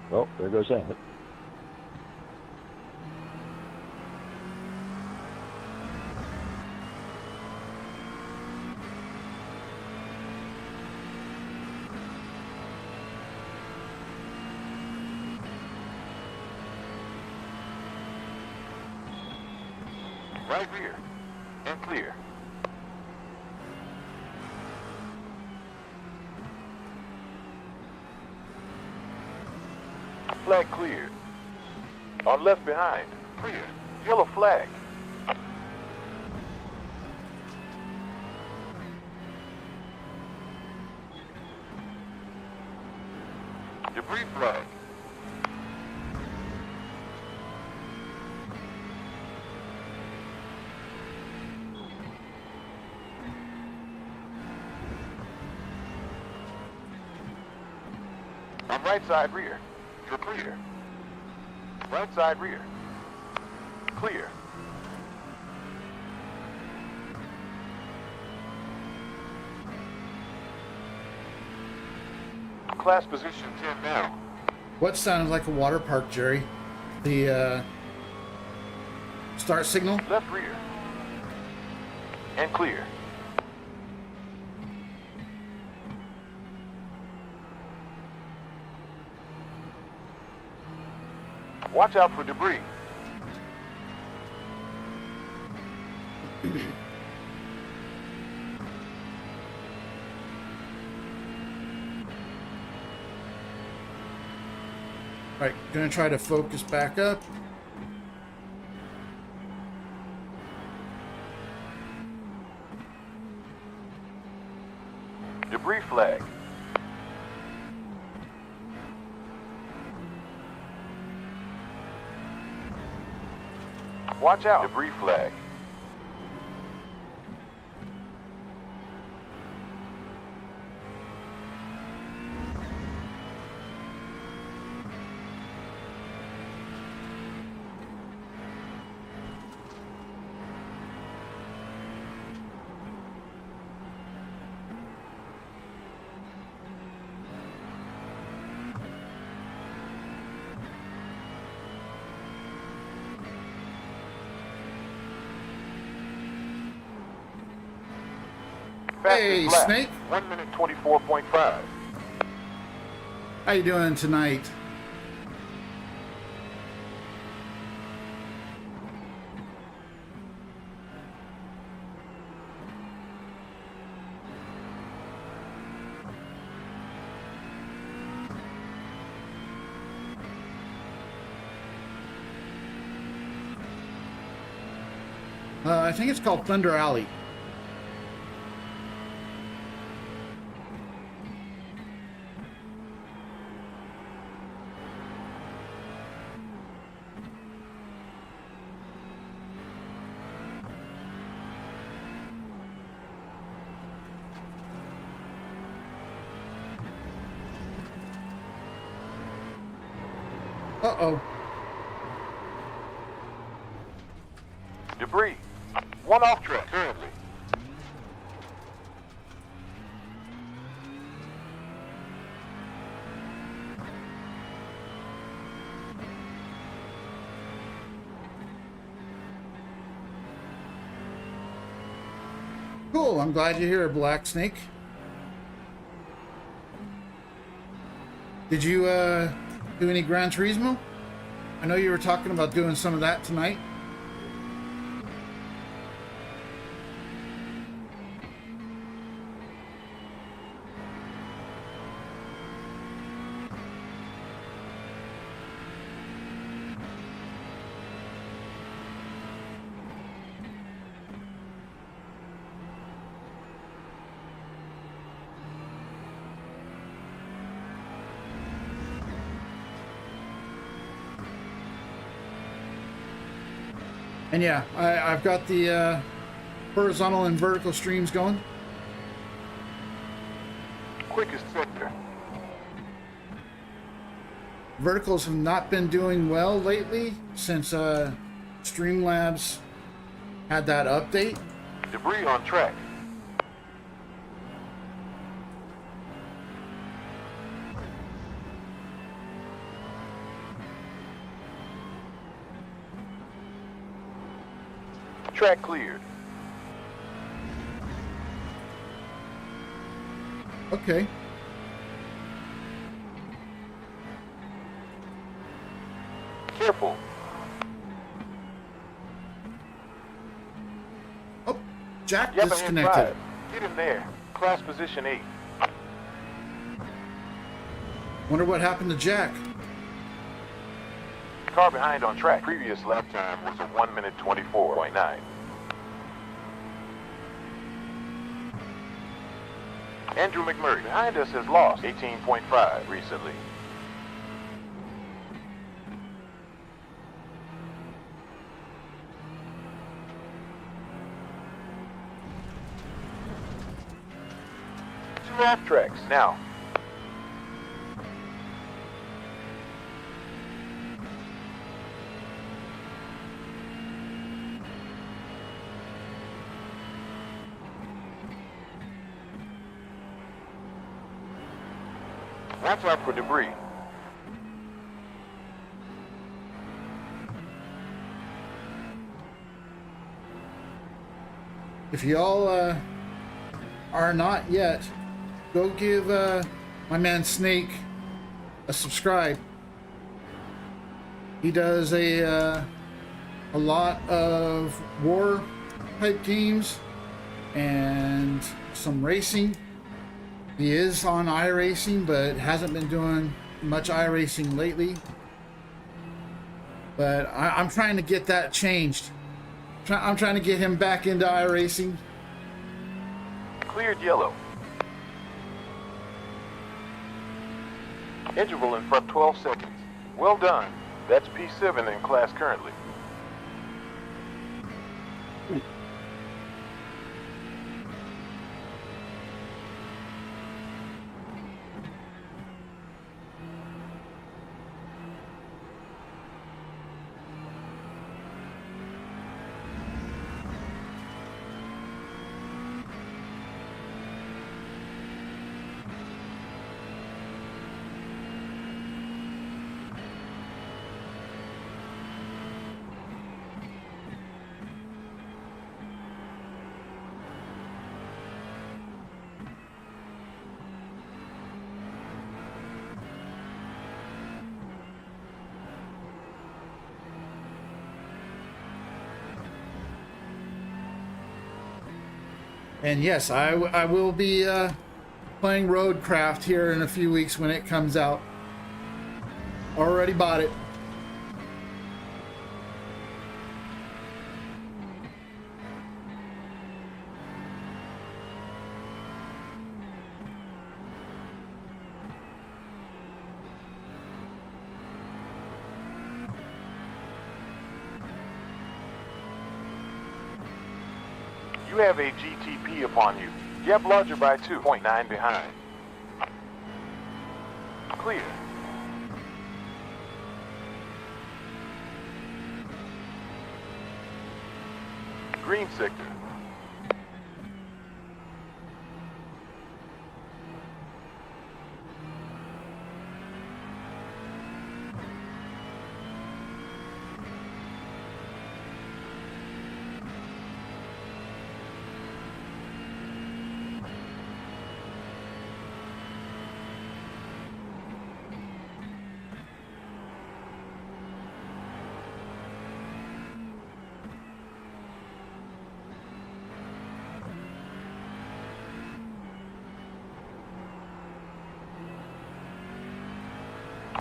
H: Well, there goes that.
E: Right rear. And clear. Flag cleared. On left behind. Clear. Yellow flag. Debris flag. On right side rear. You're clear. Right side rear. Clear. Class position 10 now.
B: What sounded like a water park, Jerry? The start signal?
E: Left rear. And clear. Watch out for debris.
B: Right, gonna try to focus back up.
E: Debris flag. Watch out. Debris flag.
B: Hey,
E: Fastest lap,
B: Snake.
E: 1 minute 24.5.
B: How you doing tonight? I think it's called Thunder Alley. Uh-oh.
E: Debris. One off track currently.
B: Cool, I'm glad you're here, Black Snake. Did you do any Gran Turismo? I know you were talking about doing some of that tonight. And yeah, I've got the horizontal and vertical streams going.
E: Quickest sector.
B: Verticals have not been doing well lately since Streamlabs had that update.
E: Debris on track. Track cleared.
B: Okay.
E: Careful.
B: Oh, Jack
E: Yep,
B: disconnected.
E: inside. Get in there. Class position 8.
B: Wonder what happened to Jack.
E: Car behind on track. Previous lap time was a 1 minute 24.9. Andrew McMurray behind us has lost 18.5 recently. Two lap tracks now. Watch out for debris.
B: If y'all are not yet, go give my man Snake a subscribe. He does a lot of war type games and some racing. He is on iRacing, but hasn't been doing much iRacing lately. But I'm trying to get that changed. I'm trying to get him back into iRacing.
E: Cleared yellow. Interval in front 12 seconds. Well done. That's P7 in class currently.
B: And yes, I will be playing Roadcraft here in a few weeks when it comes out. Already bought it.
E: You have a GTP upon you. Yep, larger by 2.9 behind. Clear. Green sector.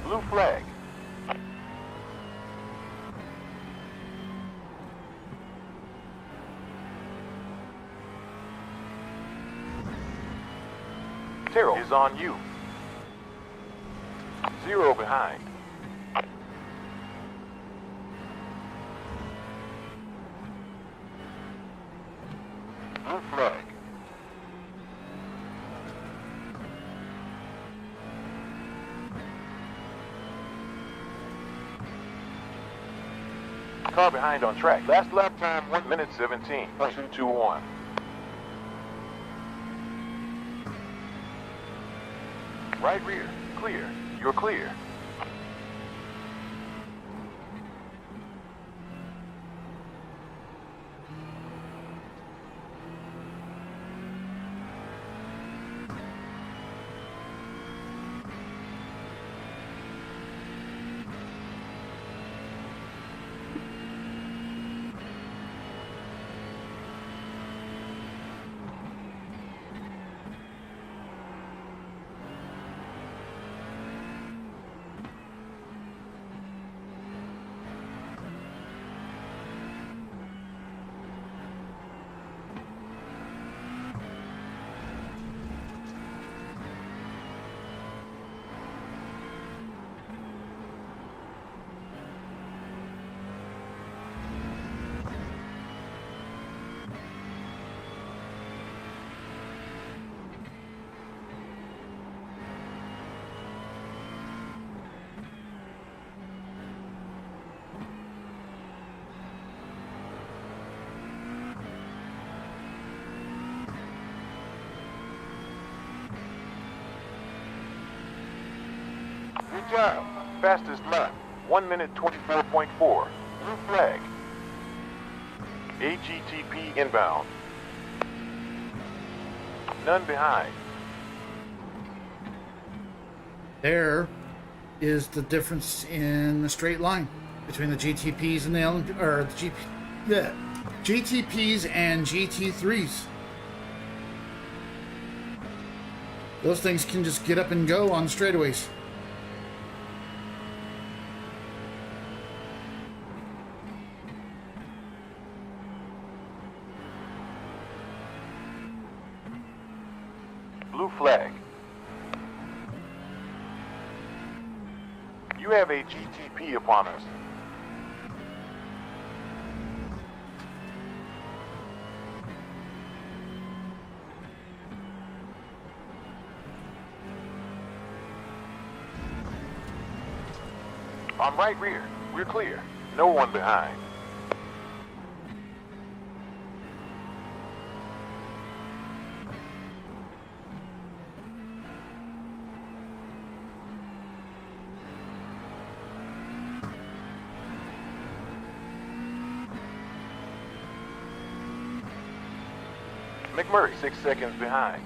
E: Blue flag. Terrell is on you. 0 behind. Blue flag. Car behind on track. Last lap time 1 minute 17.221. Right rear, clear. You're clear. Good job. Fastest lap. 1 minute 24.4. Blue flag. AGTP inbound. None behind.
B: There is the difference in the straight line between the GTPs and the GTPs and GT3s. Those things can just get up and go on straightaways.
E: Blue flag. You have a GTP upon us. On right rear, we're clear. No one behind. McMurray 6 seconds behind.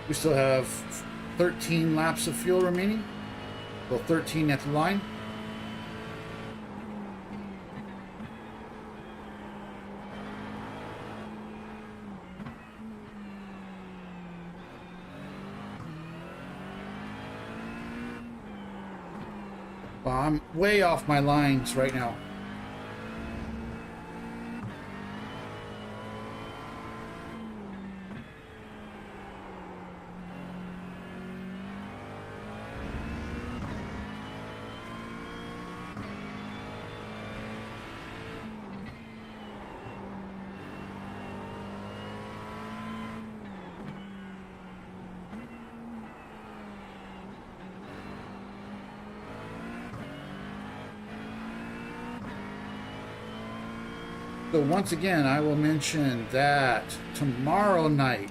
B: We still have 13 laps of fuel remaining. Well, 13 at the line. Well, I'm way off my lines right now. So once again, I will mention that tomorrow night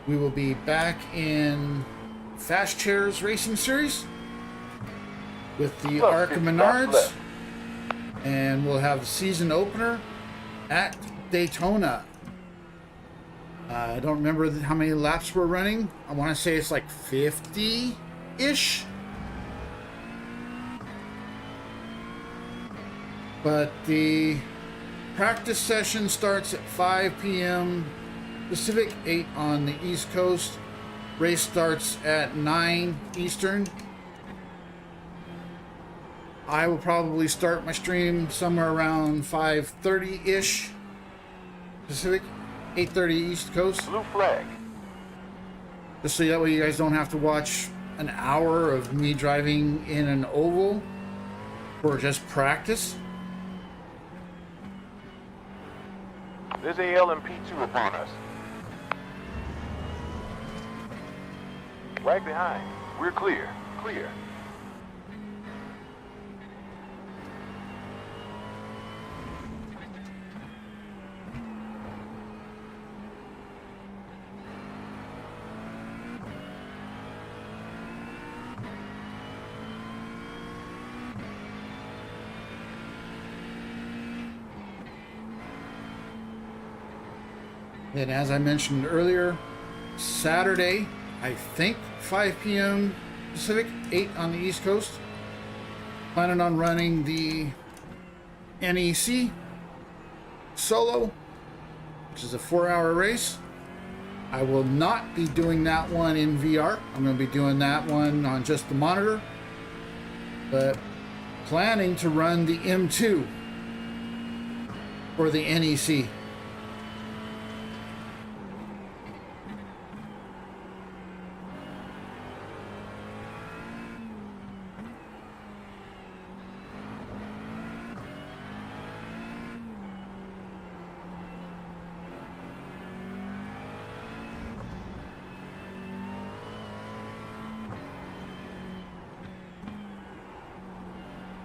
B: we will be back in Fast Chairs Racing Series with the Arc of Menards, and we'll have the season opener at Daytona. I don't remember how many laps we're running. I want to say it's like 50-ish. But the practice session starts at 5 p.m. Pacific, 8 on the East Coast. Race starts at 9 Eastern. I will probably start my stream somewhere around 5:30-ish Pacific, 8:30 East Coast.
E: Blue flag.
B: Just so that way you guys don't have to watch an hour of me driving in an oval for just practice.
E: There's AL and P2 upon us. Right behind. We're clear. Clear.
B: And as I mentioned earlier, Saturday, I think 5 p.m. Pacific, 8 on the East Coast. Planning on running the NEC solo, which is a 4-hour race. I will not be doing that one in VR. I'm going to be doing that one on just the monitor. But planning to run the M2 for the NEC.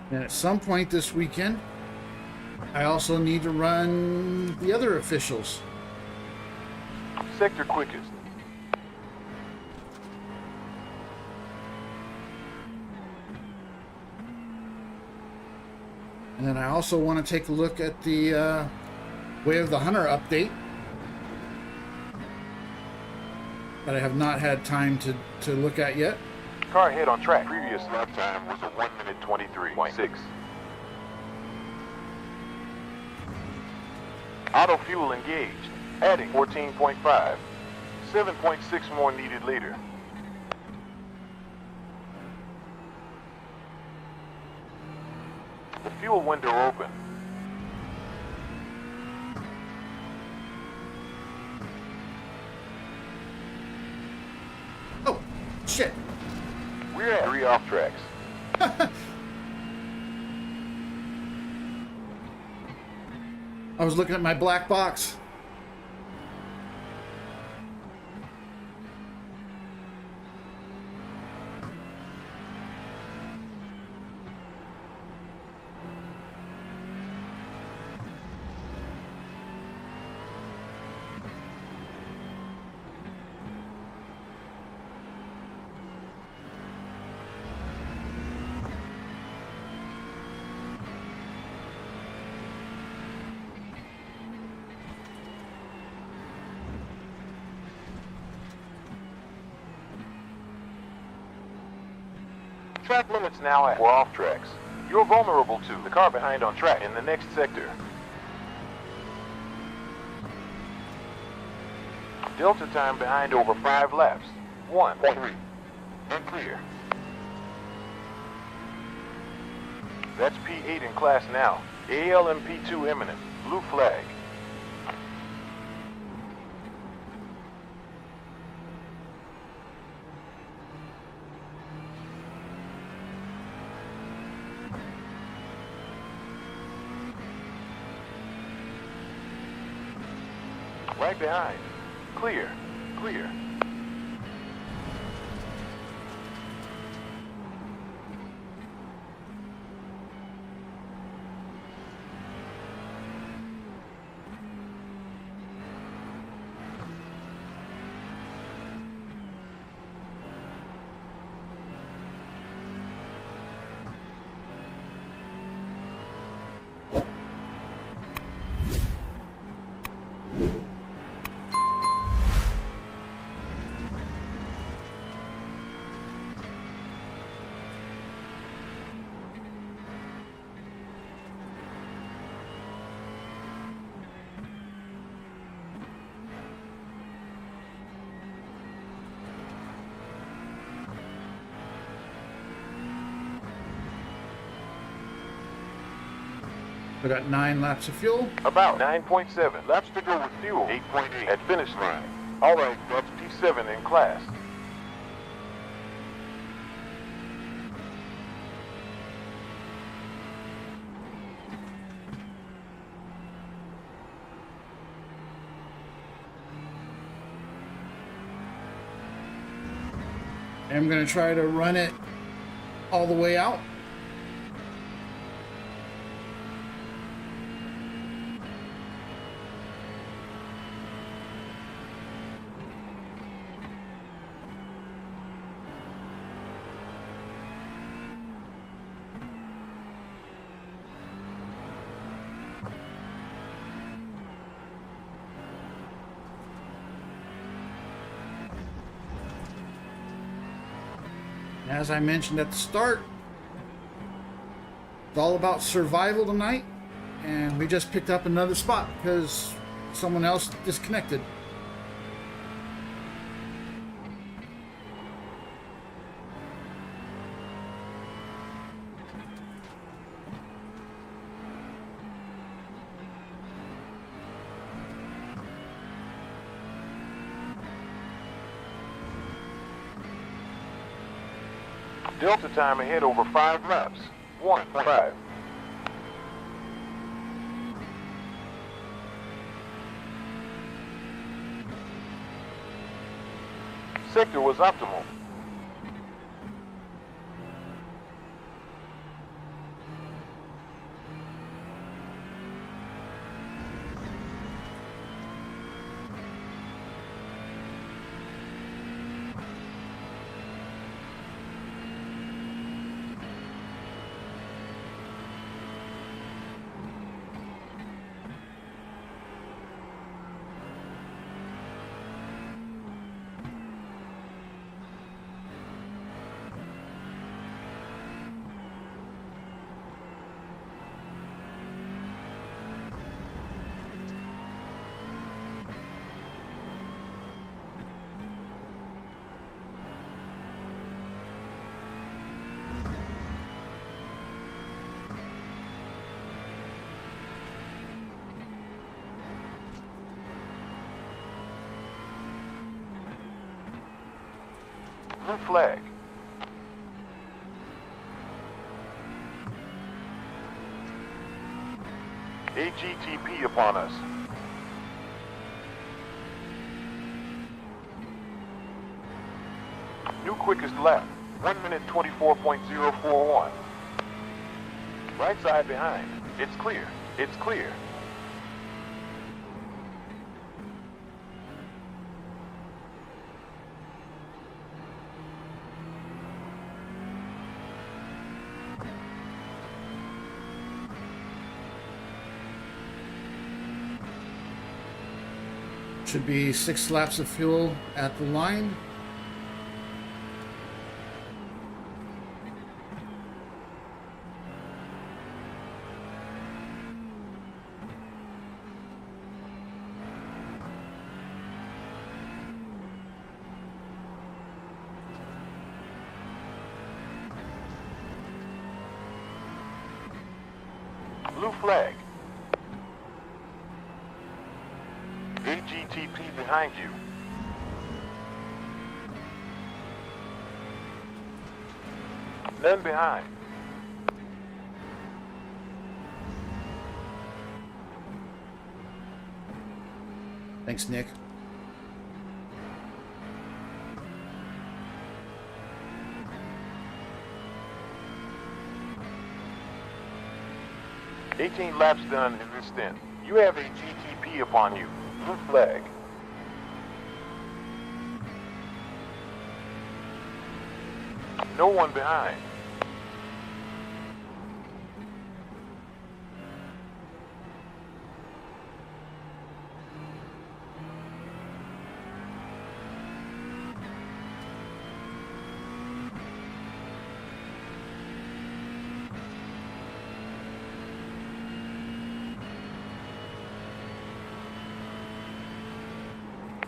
B: And at some point this weekend, I also need to run the other officials.
E: Sector quickest.
B: And then I also want to take a look at the Way of the Hunter update that I have not had time to look at yet.
E: Car ahead on track. Previous lap time was a 1 minute 23.6. Auto fuel engaged. Adding 14.5. 7.6 more needed later. The fuel window open.
B: Oh, shit.
E: We're at 3 off tracks.
B: I was looking at my black box.
E: Track limits now at 4 off tracks. You're vulnerable to the car behind on track in the next sector. Delta time behind over 5 laps. 1.3. And clear. That's P8 in class now. AL and P2 imminent. Blue flag. Right behind. Clear. Clear.
B: We got 9 laps of fuel.
E: About 9.7 laps to go with fuel. 8.8 at finish line. All right, that's P7 in class.
B: I'm going to try to run it all the way out. As I mentioned at the start, it's all about survival tonight, and we just picked up another spot because someone else disconnected.
E: Delta time ahead over 5 laps. 1.5. Sector was optimal. Blue flag. AGTP upon us. New quickest lap. 1 minute 24.041. Right side behind. It's clear. It's clear.
B: Should be 6 laps of fuel at the line.
E: Blue flag. AGTP behind you. None behind.
B: Thanks, Nick.
E: "18 laps done in this stint. You have a GTP upon you. Blue flag. No one behind.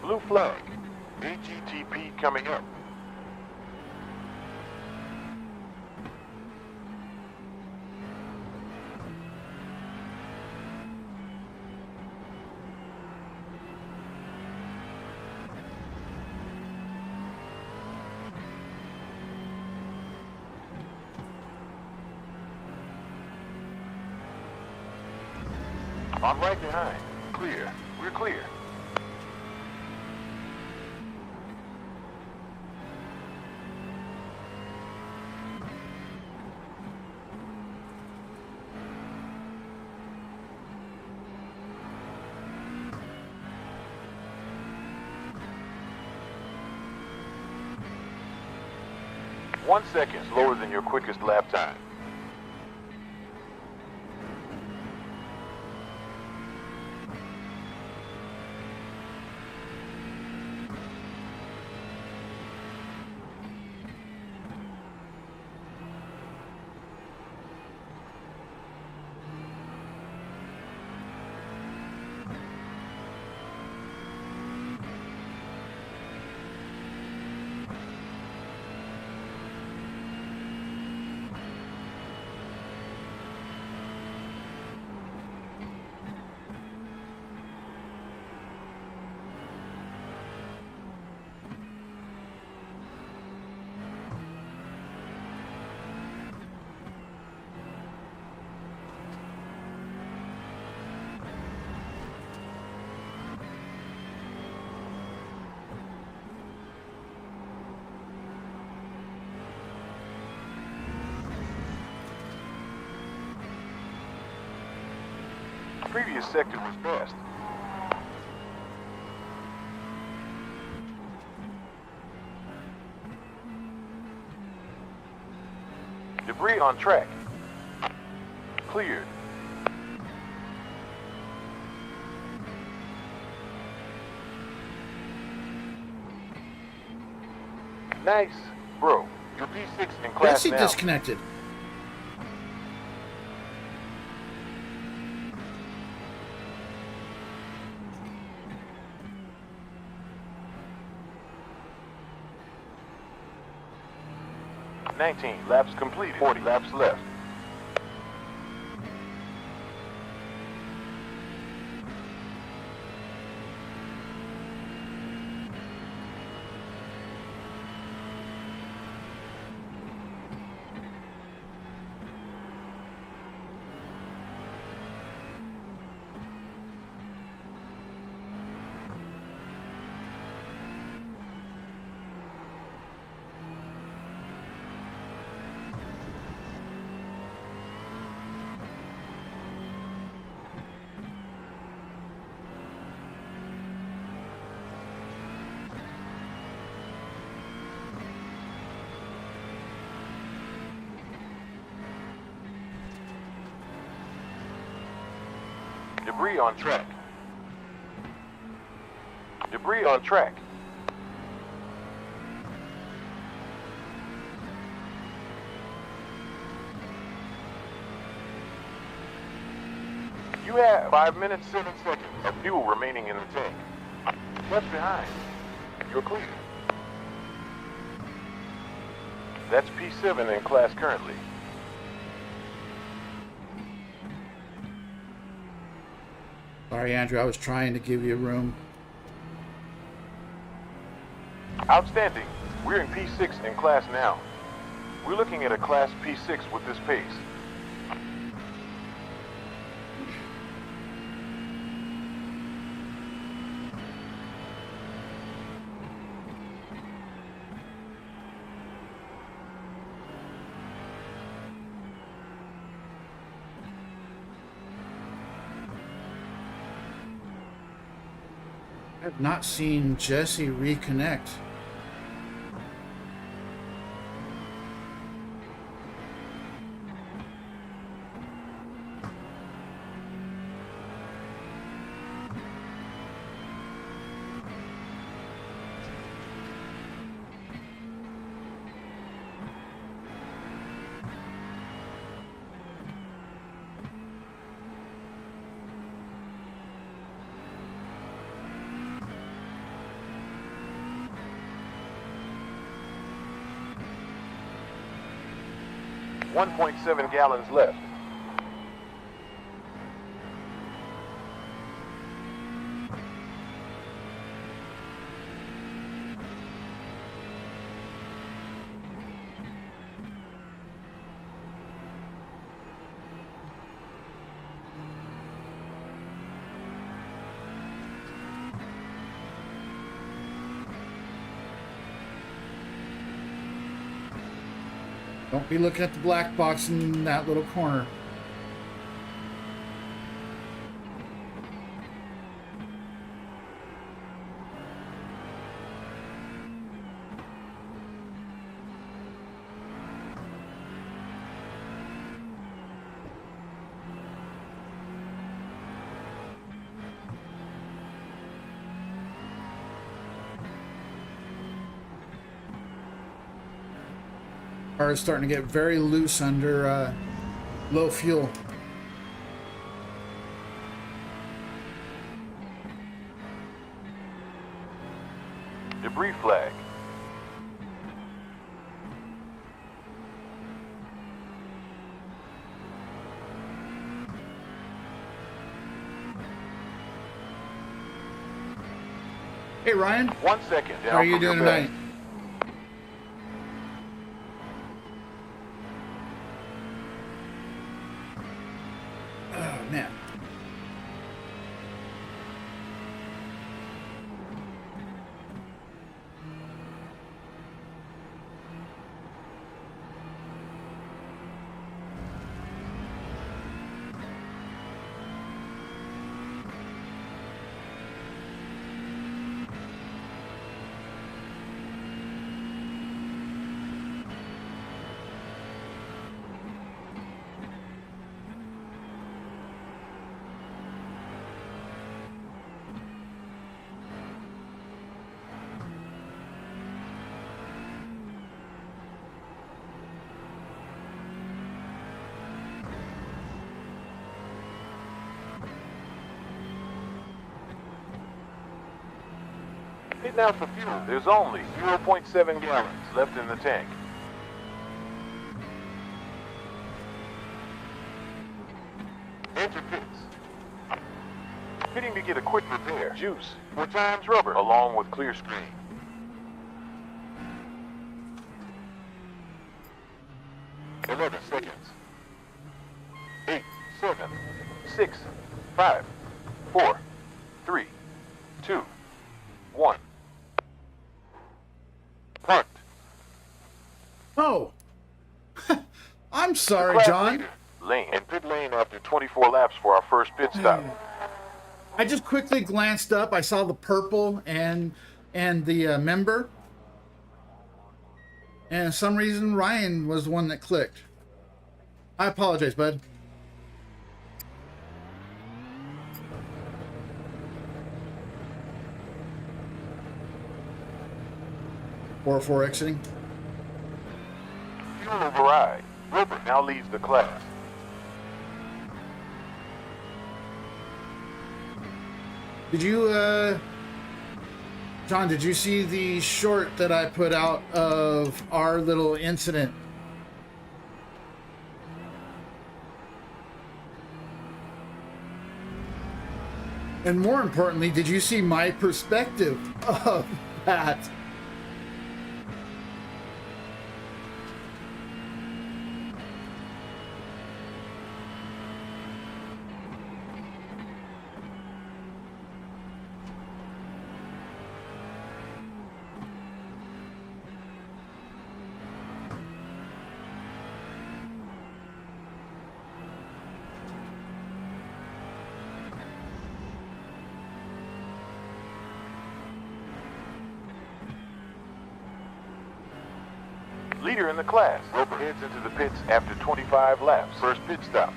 E: Blue flag. AGTP coming up. I'm right behind. Clear. We're clear. One second slower than your quickest lap time. Previous sector was passed. Debris on track. Cleared. Nice. Bro, you're P6 in class
B: Jesse
E: now.
B: disconnected.
E: Laps completed. 40 laps left. Debris on track. Debris on track. You have 5 minutes, 7 seconds of fuel remaining in the tank. Left behind. You're clear. That's P7 in class currently.
B: Sorry, Andrew, I was trying to give you room.
E: Outstanding. We're in P6 in class now. We're looking at a class P6 with this pace.
B: I've not seen Jesse reconnect.
E: .7 gallons left.
B: Don't be looking at the black box in that little corner. Car is starting to get very loose under low fuel.
E: Debris flag.
B: Hey Ryan,
E: 1 second down.
B: how are you
E: from your
B: doing
E: back.
B: tonight? Oh man.
E: Hitting out for fuel. There's only 0.7 gallons left in the tank. Enter pits. Fitting to get a quick repair. Juice. 4 times rubber. Along with clear screen. "11 seconds. 8, 7, 6, 5, 4, 3, 2, 1. Parked.
B: Oh. I'm sorry,
E: Class
B: John.
E: leader, Lane. And pit lane after 24 laps for our first pit stop.
B: I just quickly glanced up. I saw the purple and the member. And for some reason, Ryan was the one that clicked. I apologize, bud. Four exiting.
E: Fuel override. Rubber now leads the class.
B: Did you, John, did you see the short that I put out of our little incident? And more importantly, did you see my perspective of that?
E: Leader in the class. Roper heads into the pits after 25 laps. First pit stop.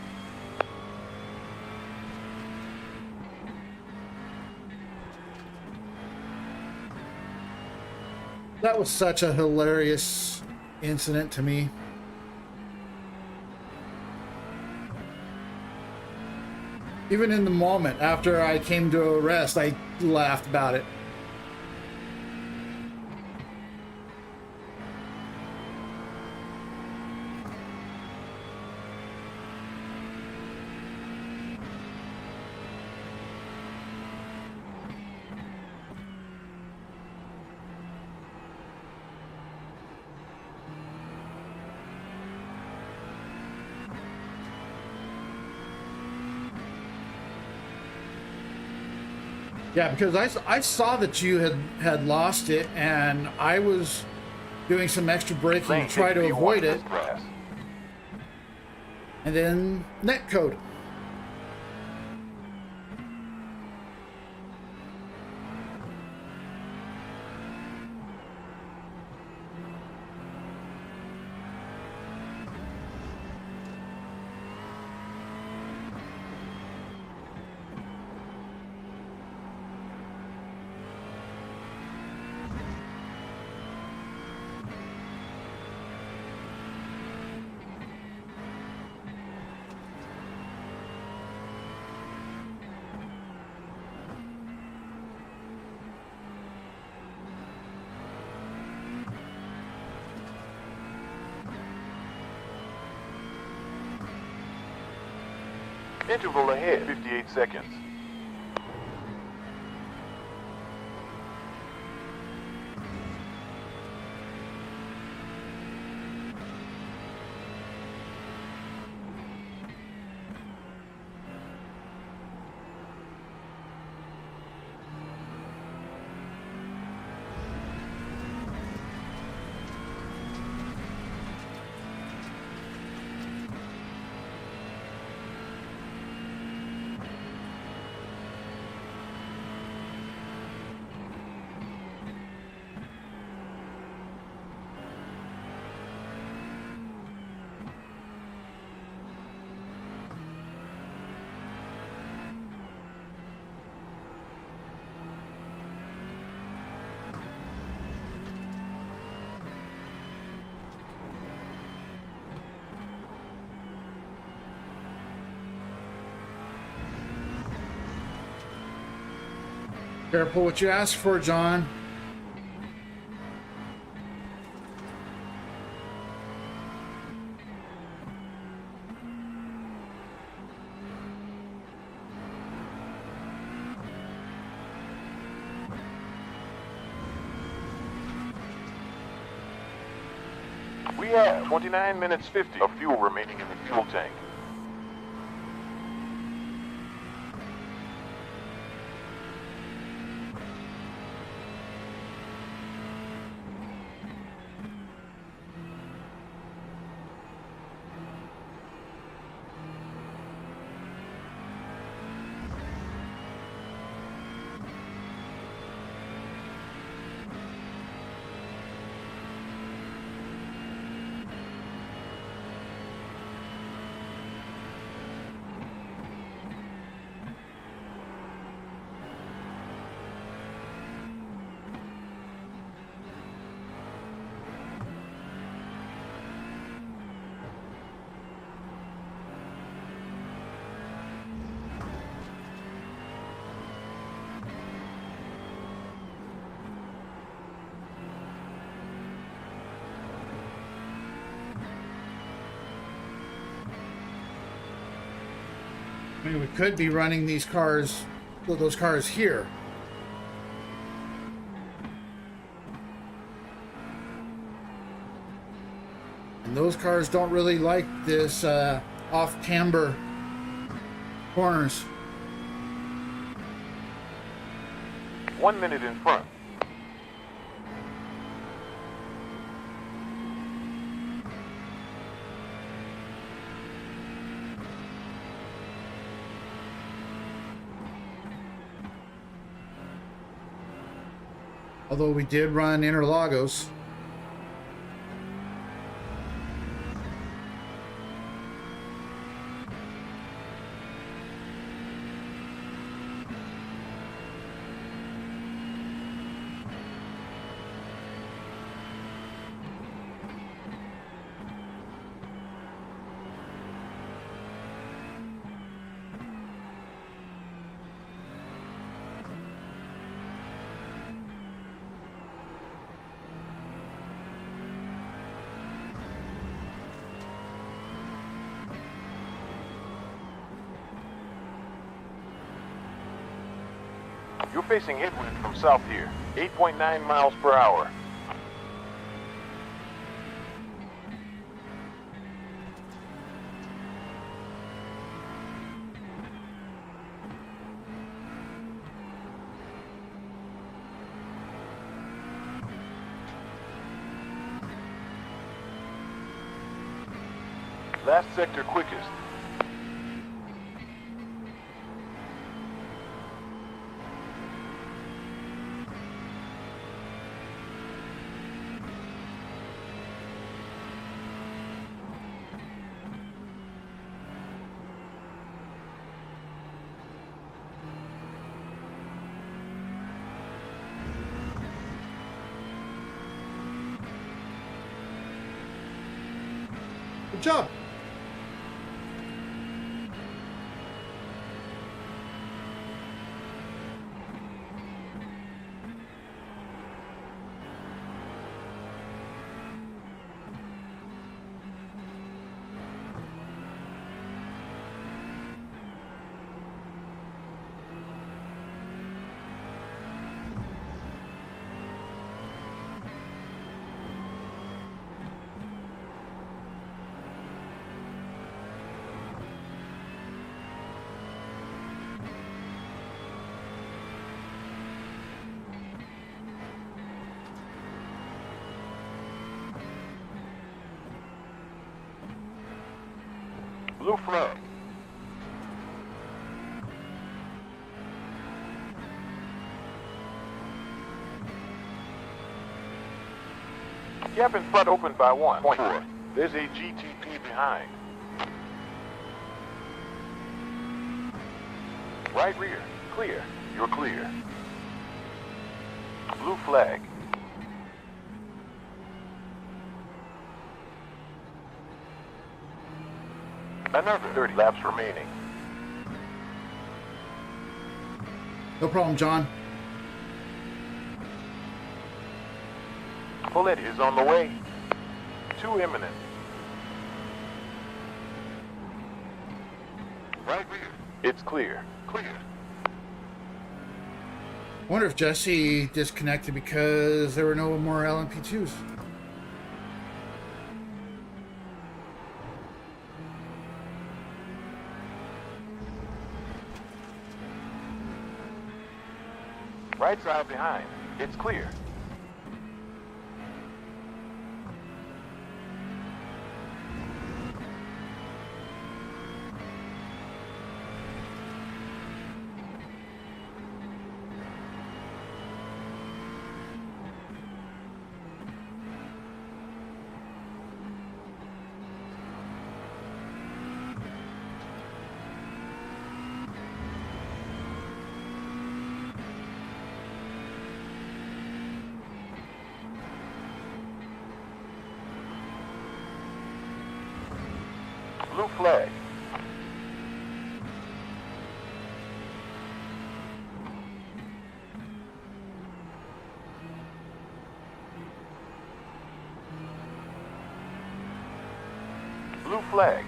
B: That was such a hilarious incident to me. Even in the moment after I came to a rest, I laughed about it. Yeah, because I saw that you had lost it, and I was doing some extra braking
E: Lane
B: to try to
E: taking
B: avoid
E: V1
B: it,
E: is grass.
B: and then net code.
E: Interval ahead, 58 seconds.
B: Careful what you ask for, John.
E: We have 29 minutes 50 of fuel remaining in the fuel tank.
B: I mean, we could be running these cars, well, those cars here. And those cars don't really like this off-camber corners.
E: 1 minute in front.
B: Although we did run Interlagos.
E: You're facing headwind from south here, 8.9 miles per hour. Last sector quickest.
B: Good job.
E: Blue flag. Gap in front open by 1.4. There's a GTP behind. Right rear, clear. You're clear. Blue flag. Another 30 laps remaining.
B: No problem, John.
E: Bullet is on the way. Too imminent. Right rear. It's clear. Clear.
B: Wonder if Jesse disconnected because there were no more LMP2s.
E: Right side behind. It's clear. Blue flag. Blue flag.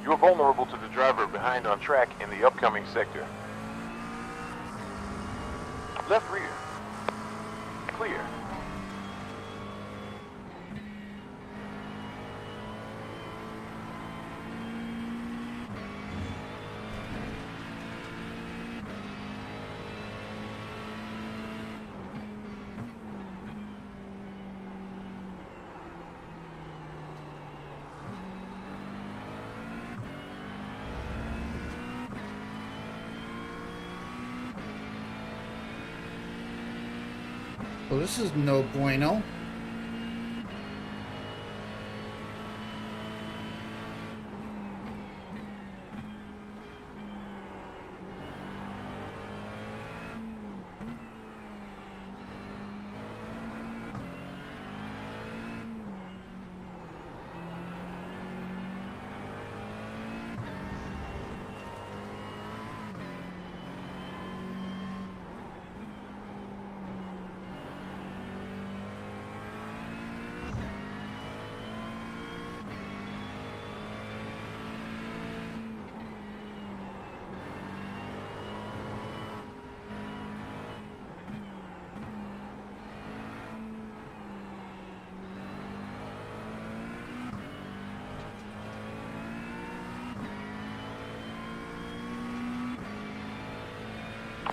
E: You're vulnerable to the driver behind on track in the upcoming sector. Left rear. Clear.
B: Well, this is no bueno.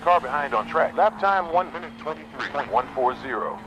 E: Car behind on track. Lap time 1 minute 23.140.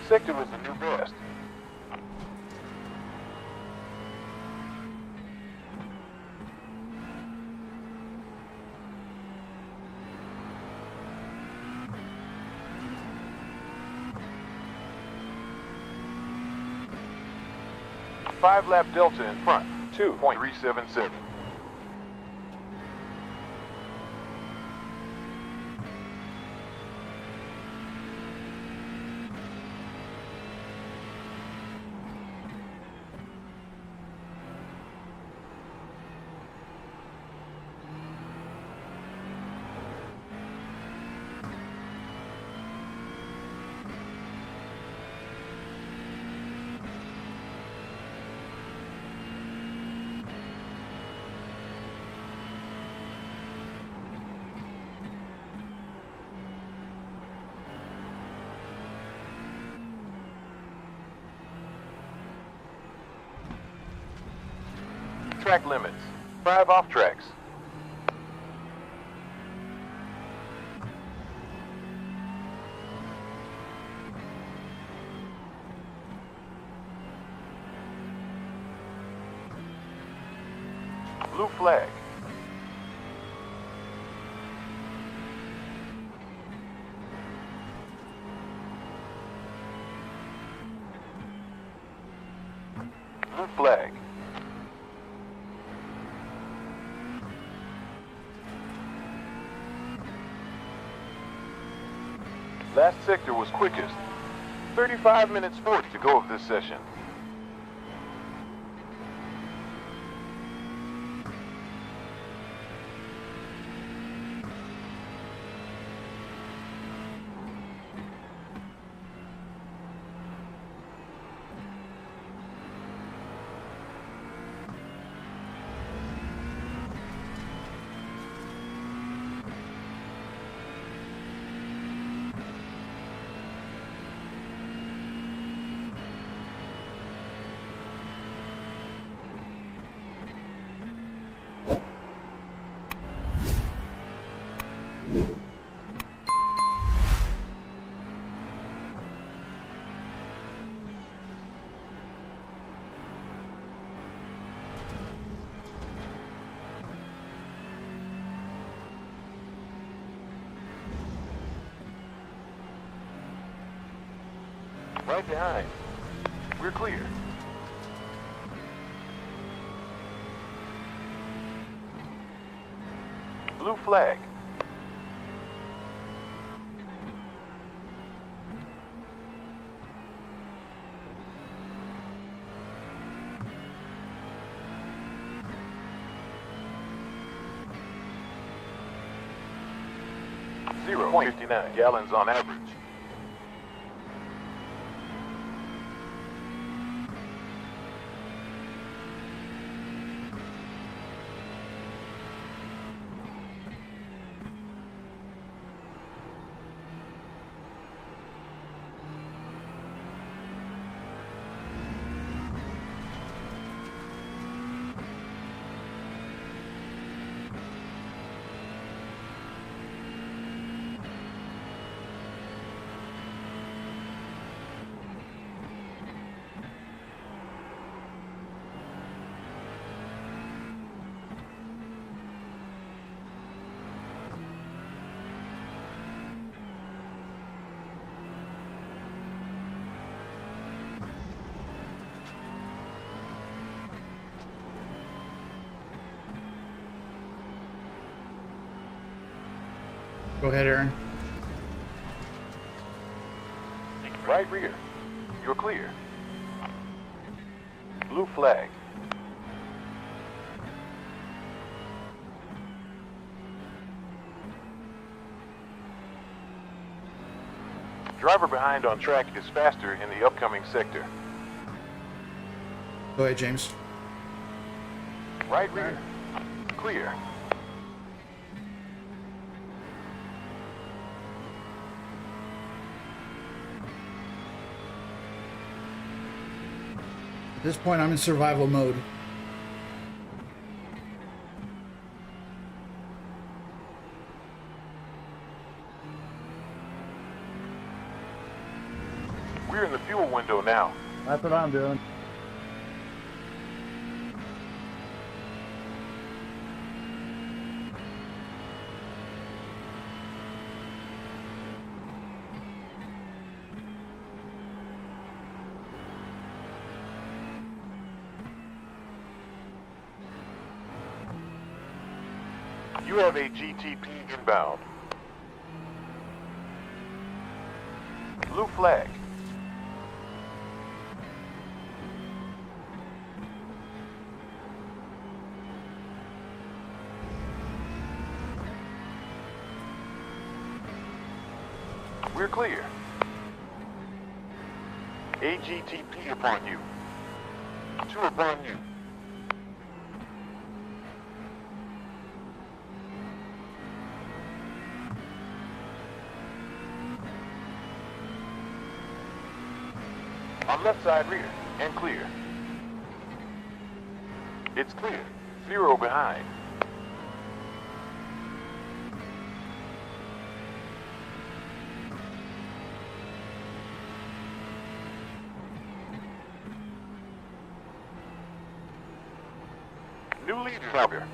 E: Sector was the new best. Five-lap delta in front, 2.377. Track limits. 5 off tracks. Blue flag. Blue flag. Last sector was quickest. 35 minutes 40 to go of this session. Right behind. We're clear. Blue flag. .59 gallons on average.
B: Go ahead, Aaron.
E: Right rear. You're clear. Blue flag. Driver behind on track is faster in the upcoming sector.
B: Go ahead, James.
E: Right rear. Clear.
B: At this point, I'm in survival mode.
E: We're in the fuel window now.
H: That's what I'm doing.
E: You have a GTP inbound. Blue flag. We're clear. AGTP upon you. 2 upon you. On left side rear, and clear. It's clear. 0 behind. New leader, Falker.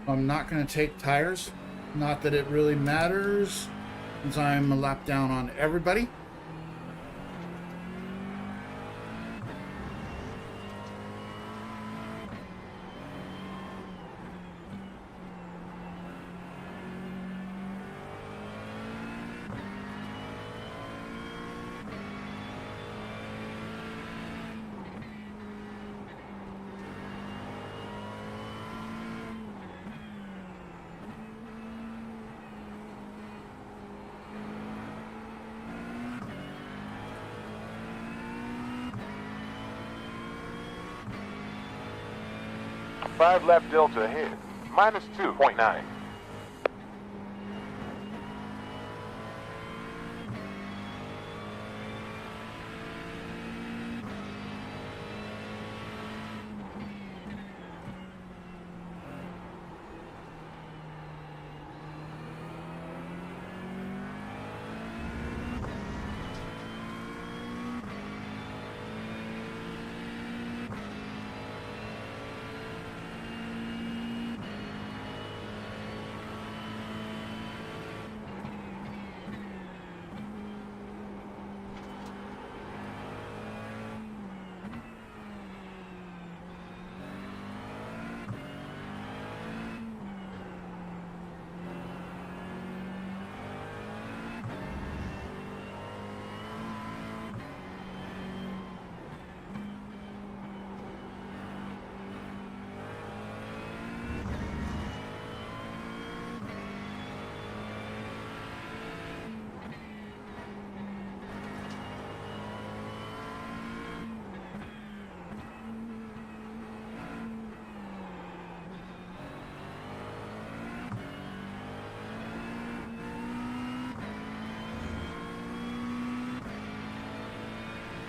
B: I'm not going to take tires. Not that it really matters, since I'm a lap down on everybody.
E: Five lap delta ahead. Minus 2.9.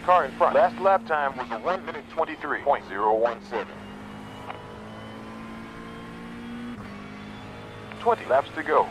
E: Car in front. Last lap time was a 1 minute 23.017. 20 laps to go.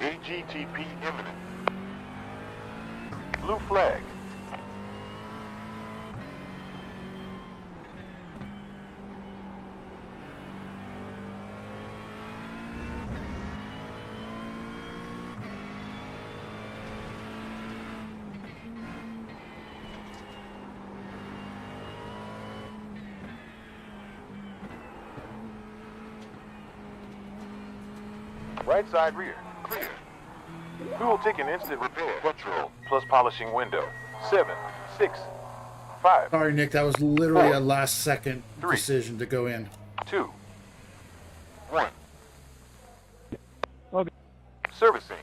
E: AGTP imminent. Blue flag. Right side rear. Clear. We will take an instant repair. Control plus polishing window. 7, 6, 5.
B: Sorry, Nick. That was literally
E: 4,
B: a last-second
E: 3,
B: decision to go in.
E: 2, 1.
C: Okay.
E: Servicing.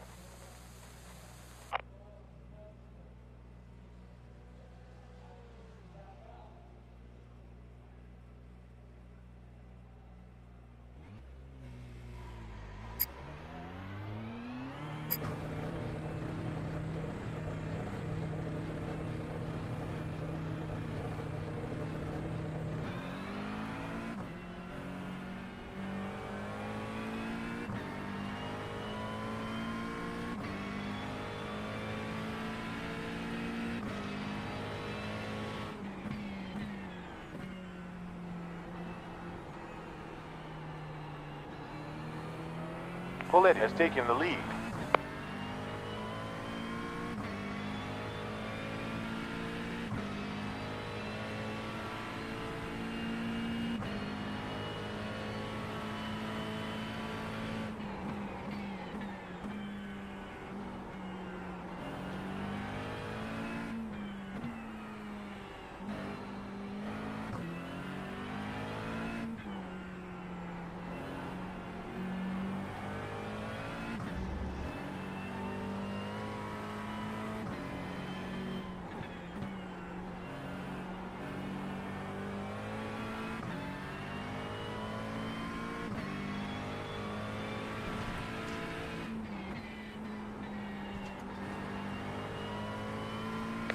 E: Paulette has taken the lead.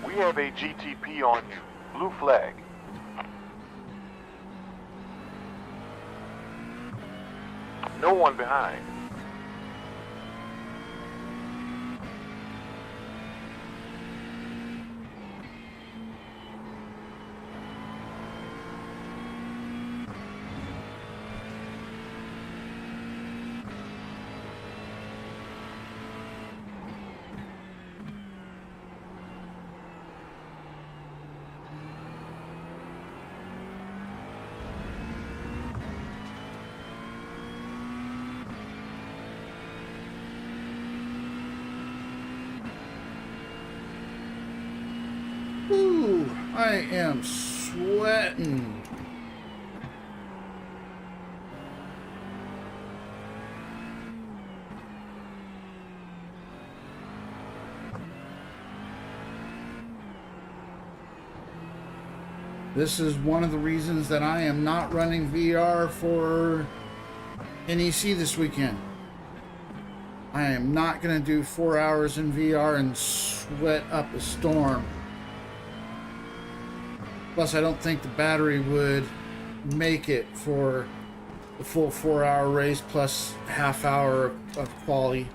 E: We have a GTP on you. Blue flag. No one behind.
B: Ooh, I am sweating. This is one of the reasons that I am not running VR for NEC this weekend. I am not going to do 4 hours in VR and sweat up a storm. Plus, I don't think the battery would make it for the full 4-hour race plus half hour of quali.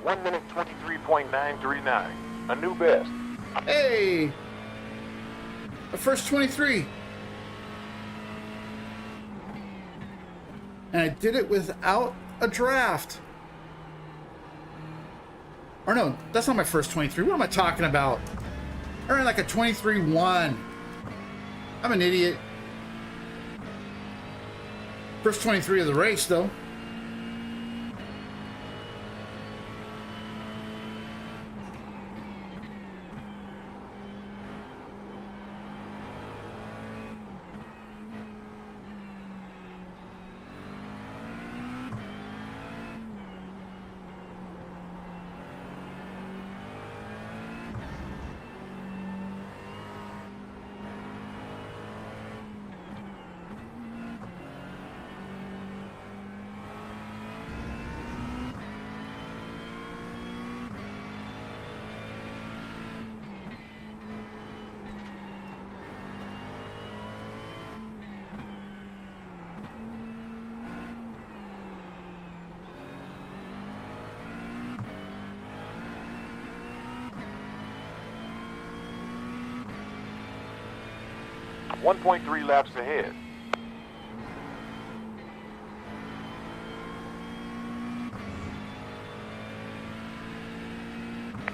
E: One minute 23.939. A new best.
B: Hey! The first 23. And I did it without a draft. Or no, that's not my first 23. What am I talking about? I ran like a 23-1. I'm an idiot. First 23 of the race, though.
E: One 1.3 laps ahead.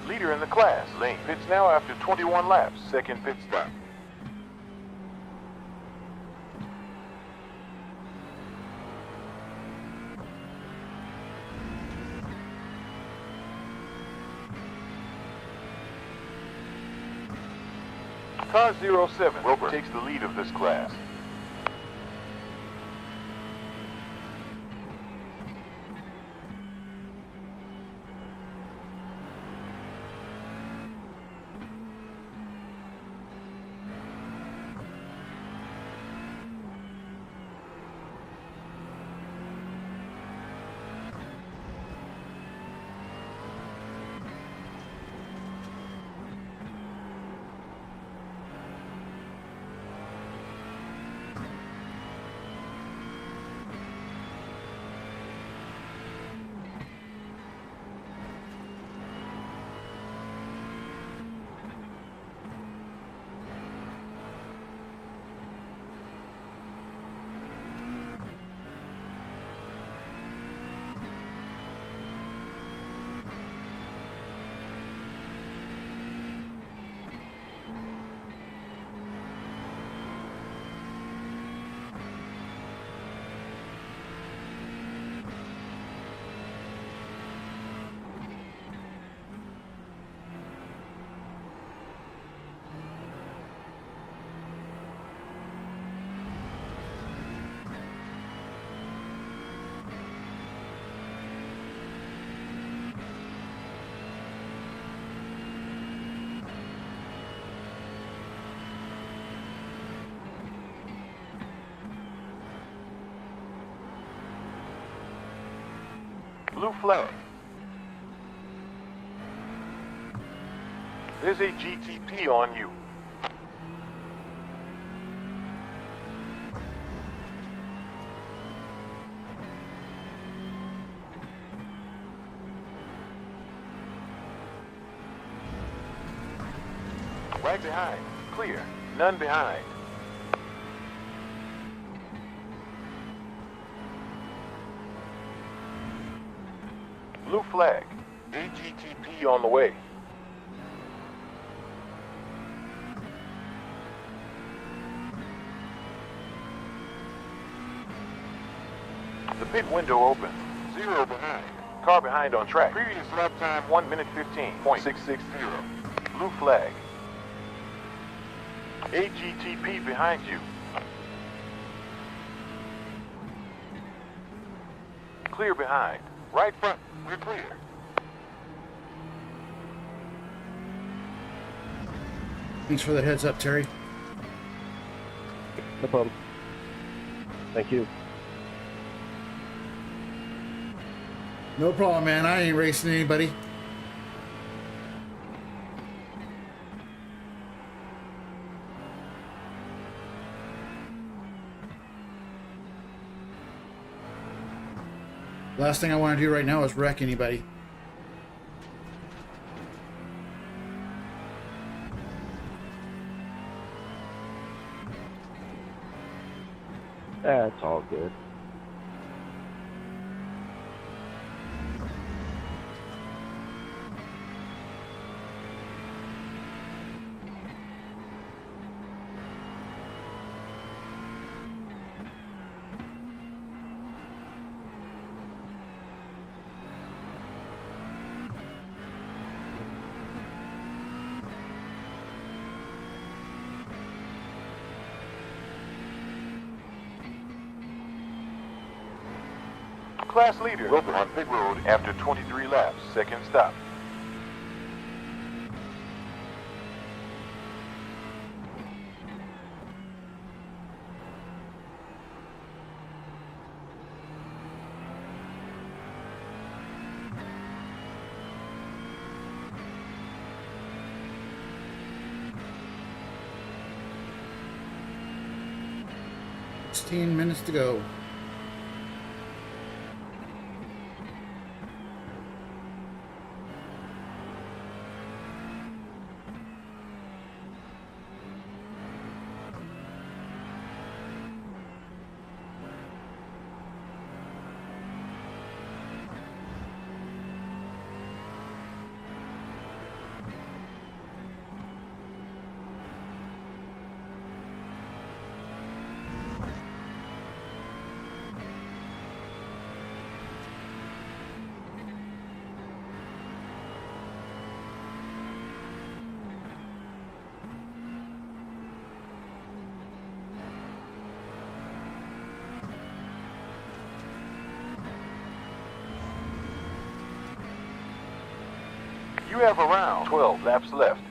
E: Leader in the class, Lane, pits now after 21 laps. Second pit stop. Car 07 Roper takes the lead of this class. Blue flag. There's a GTP on you. Right behind. Clear. None behind. Blue flag. AGTP on the way. The pit window open. 0 behind. Car behind on track. Previous lap time 1 minute 15.660. Blue flag. AGTP behind you. Clear behind. Right front. We're clear.
B: Thanks for the heads up, Terry.
H: No problem. Thank you.
B: No problem, man. I ain't racing anybody. Last thing I want to do right now is wreck anybody.
H: That's all good.
E: Class leader on pit road after 23 laps. Second stop.
B: Minutes to go.
E: You have around 12 laps left.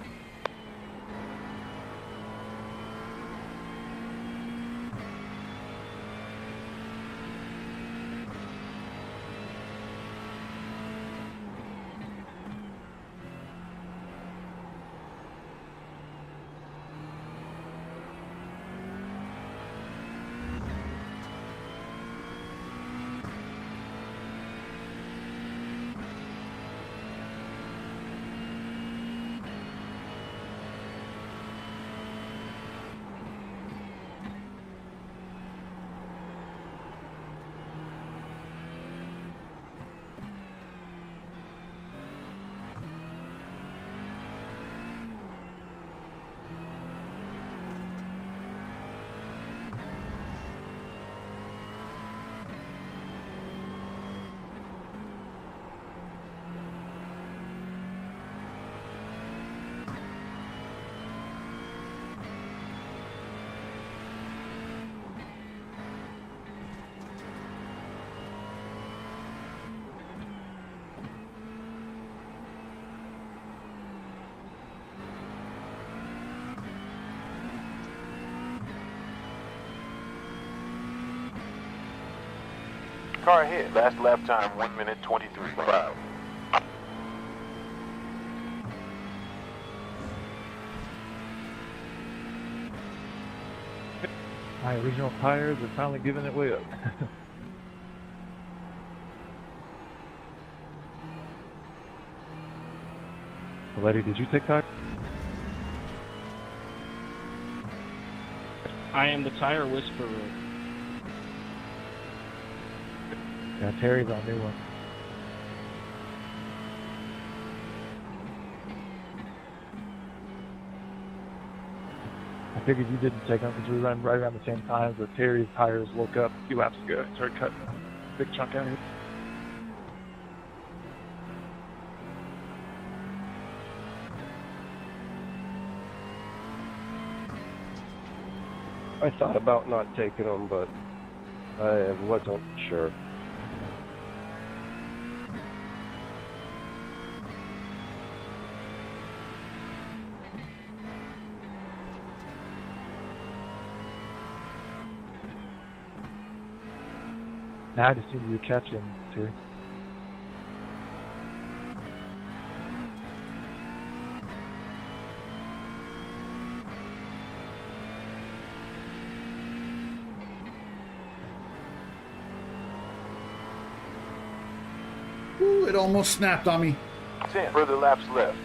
E: Car ahead. Last lap time 1 minute 23.5.
I: My original tires are finally giving it way up. Lady, did you take tires?
C: I am the tire whisperer.
I: Yeah, Terry's on new one. I figured you didn't take them because we ran right around the same time, but Terry's tires woke up a few laps ago and started cutting a big chunk out of it.
H: I thought about not taking them, but I wasn't sure.
I: Now I just need you to catch him, Terry.
B: Ooh, it almost snapped on me.
E: 10 further laps left.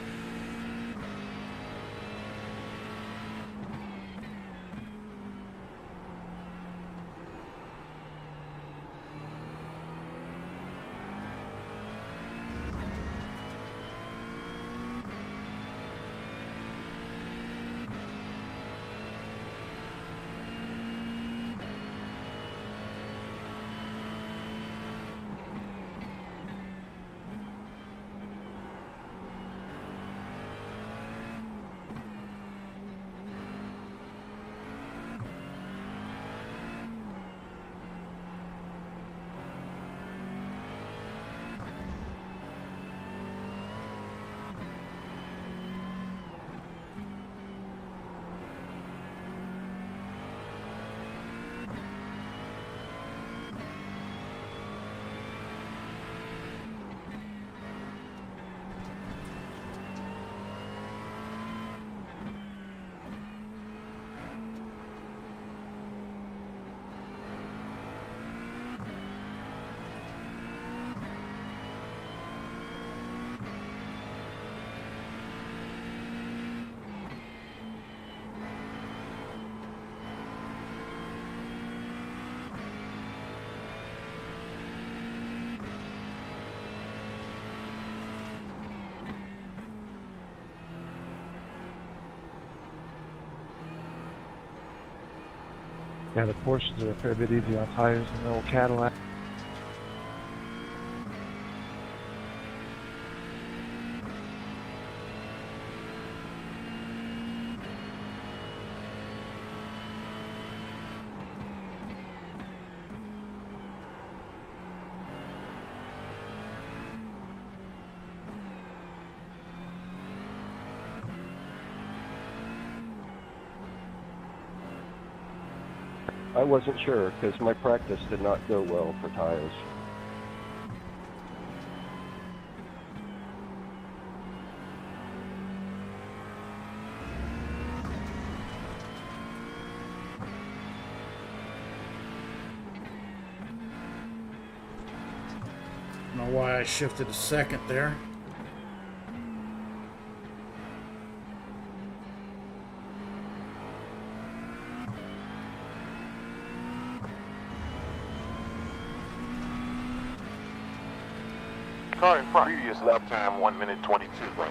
I: Yeah, the Porsches are a fair bit easier on tires than the old Cadillac.
H: I wasn't sure because my practice did not go well for tires.
B: I don't know why I shifted a second there.
E: Car in front. Previous lap time 1 minute 22.3.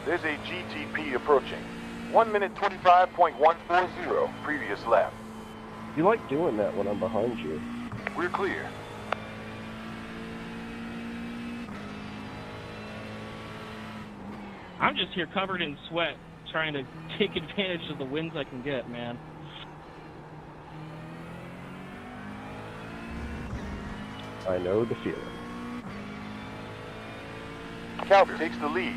E: There's a GTP approaching. 1 minute 25.140, previous lap.
H: You like doing that when I'm behind you.
E: We're clear.
C: I'm just here covered in sweat, trying to take advantage of the wins I can get, man.
H: I know the feeling.
E: Calvert takes the lead.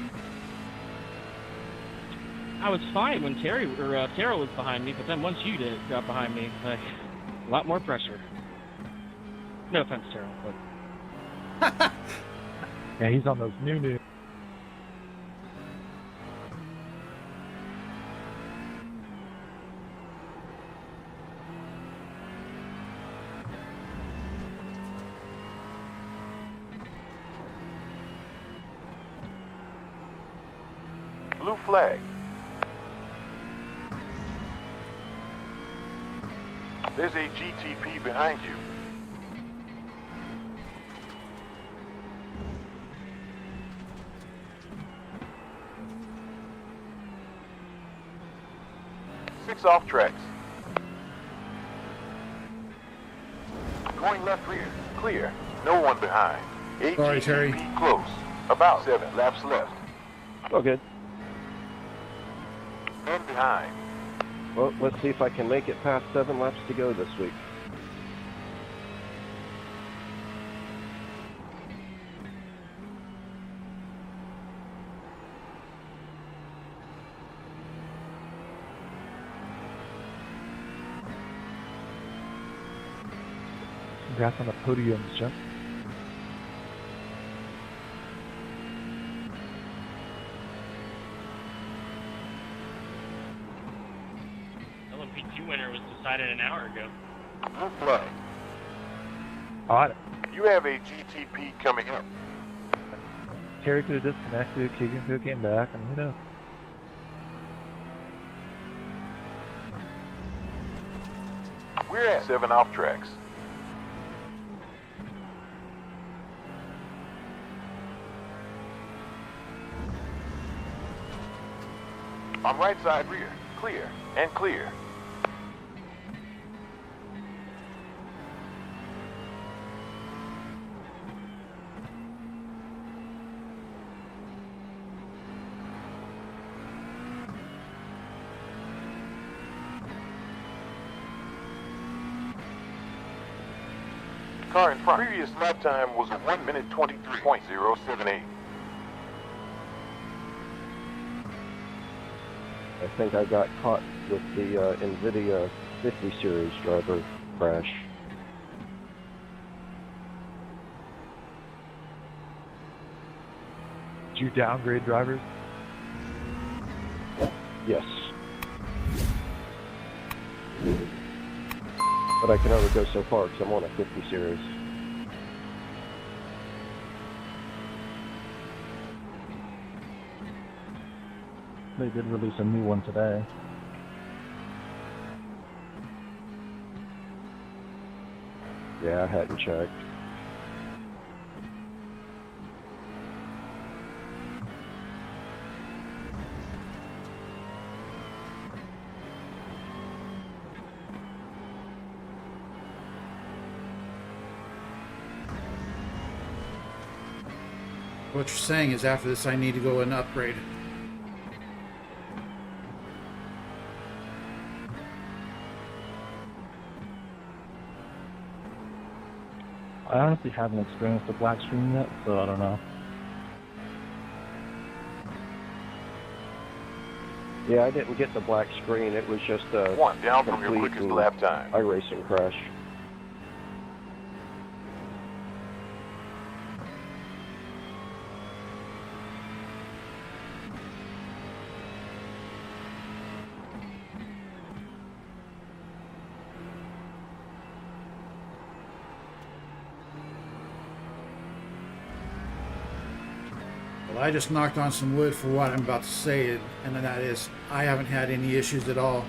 C: I was fine when Tara was behind me, but then once you got behind me, like, a lot more pressure. No offense, Tara, but
I: Yeah, he's on those new.
E: Blue flag. There's a GTP behind you. Six off tracks. Going left rear. Clear. No one behind. A
B: Sorry,
E: GTP
B: Terry.
E: close. About 7 laps left.
H: Oh, good.
E: And behind.
H: Well, let's see if I can make it past 7 laps to go this week.
I: Congrats on the podiums, Jeff.
G: LMP2 winner was decided an hour ago.
E: Blue flag.
I: Odd.
E: You have a GTP coming up.
I: Terry could have disconnected, Keegan could have came back, and who knows?
E: We're at 7 off tracks. On right side rear. Clear and clear. Car in front. Previous lap time was 1 minute 23.078.
H: I think I got caught with the NVIDIA 50 series driver crash.
I: Did you downgrade drivers?
H: Yes. But I can only go so far because I'm on a 50 series.
I: They did release a new one today.
H: Yeah, I hadn't checked.
B: What you're saying is after this I need to go and upgrade.
I: I honestly haven't experienced the black screen yet, so I don't know.
H: Yeah, I didn't get the black screen. It was just a
E: One down from your
H: complete
E: quickest lap time.
H: iRacing crash.
B: Well, I just knocked on some wood for what I'm about to say, and that is, I haven't had any issues at all.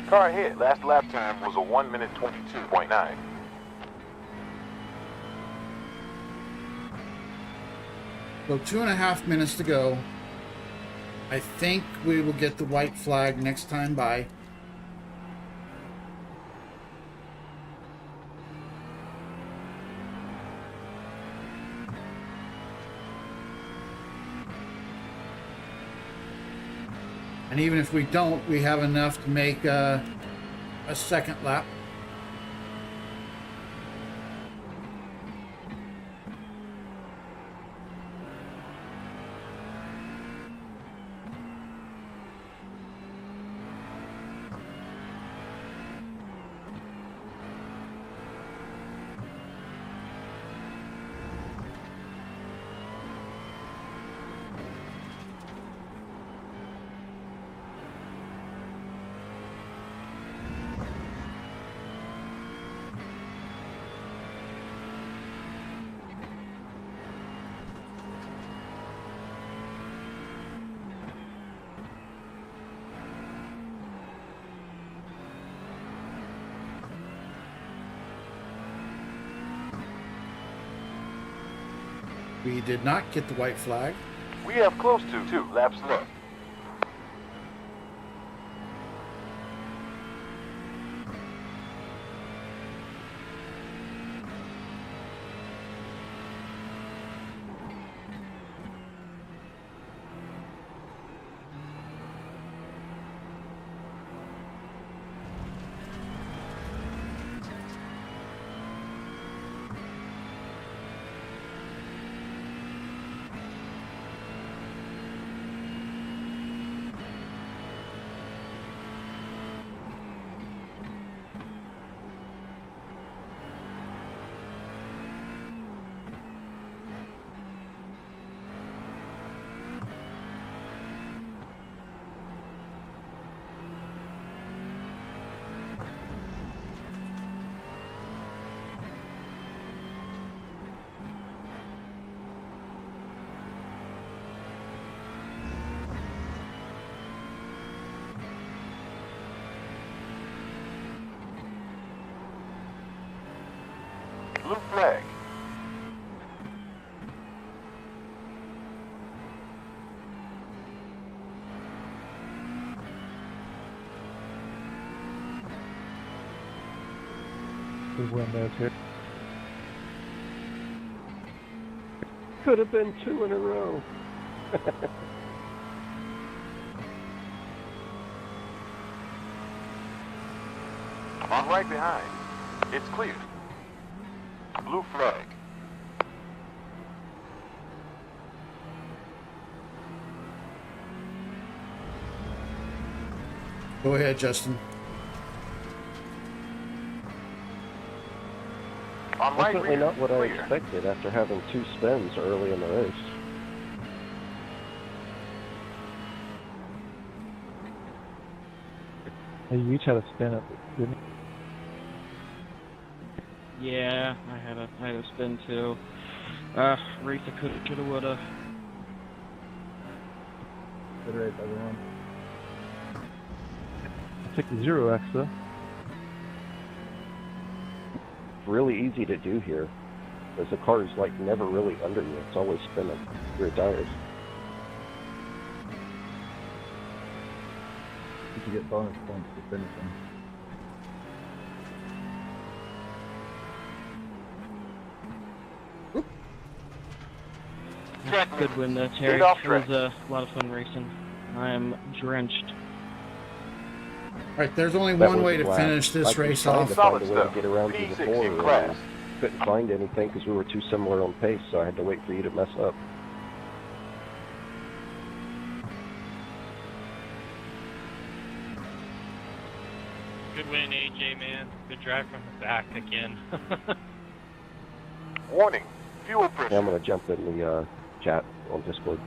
E: Car ahead. Last lap time was a 1 minute 22.9.
B: So 2.5 minutes to go. I think we will get the white flag next time by. And even if we don't, we have enough to make a second lap. We did not get the white flag.
E: We have close to 2 laps left. Blue flag.
I: Good win there, Terry.
H: Could have been 2 in a row.
E: I'm right behind. It's clear. Blue flag.
B: Go ahead, Justin.
E: I'm right
H: Definitely
E: rear.
H: not what I
E: Clear.
H: expected after having 2 spins early in the race.
I: Hey, you each had a spin up, didn't you?
C: Yeah, I had a spin too. Race I coulda, woulda.
J: Good race, everyone.
I: I'll take the 0x though.
H: It's really easy to do here, because the car is like never really under you. It's always spinning rear tires.
J: You should get bonus points for finishing.
C: Good win there, Terry.
E: Lead off
C: It
E: track.
C: was a lot of fun racing. I am drenched.
B: All right, there's only
H: That
B: one
H: was
B: way
H: a
B: to
H: blast.
B: finish this
H: I was
B: race
H: trying
B: off.
H: to
E: Solid
H: find a way to
E: stuff.
H: get around you
E: P6
H: before,
E: in class.
H: couldn't find anything because we were too similar on pace, so I had to wait for you to mess up.
G: Good win, AJ, man. Good drive from the back again.
E: Warning. Fuel pressure.
H: Yeah, I'm going to jump in the chat on Discord.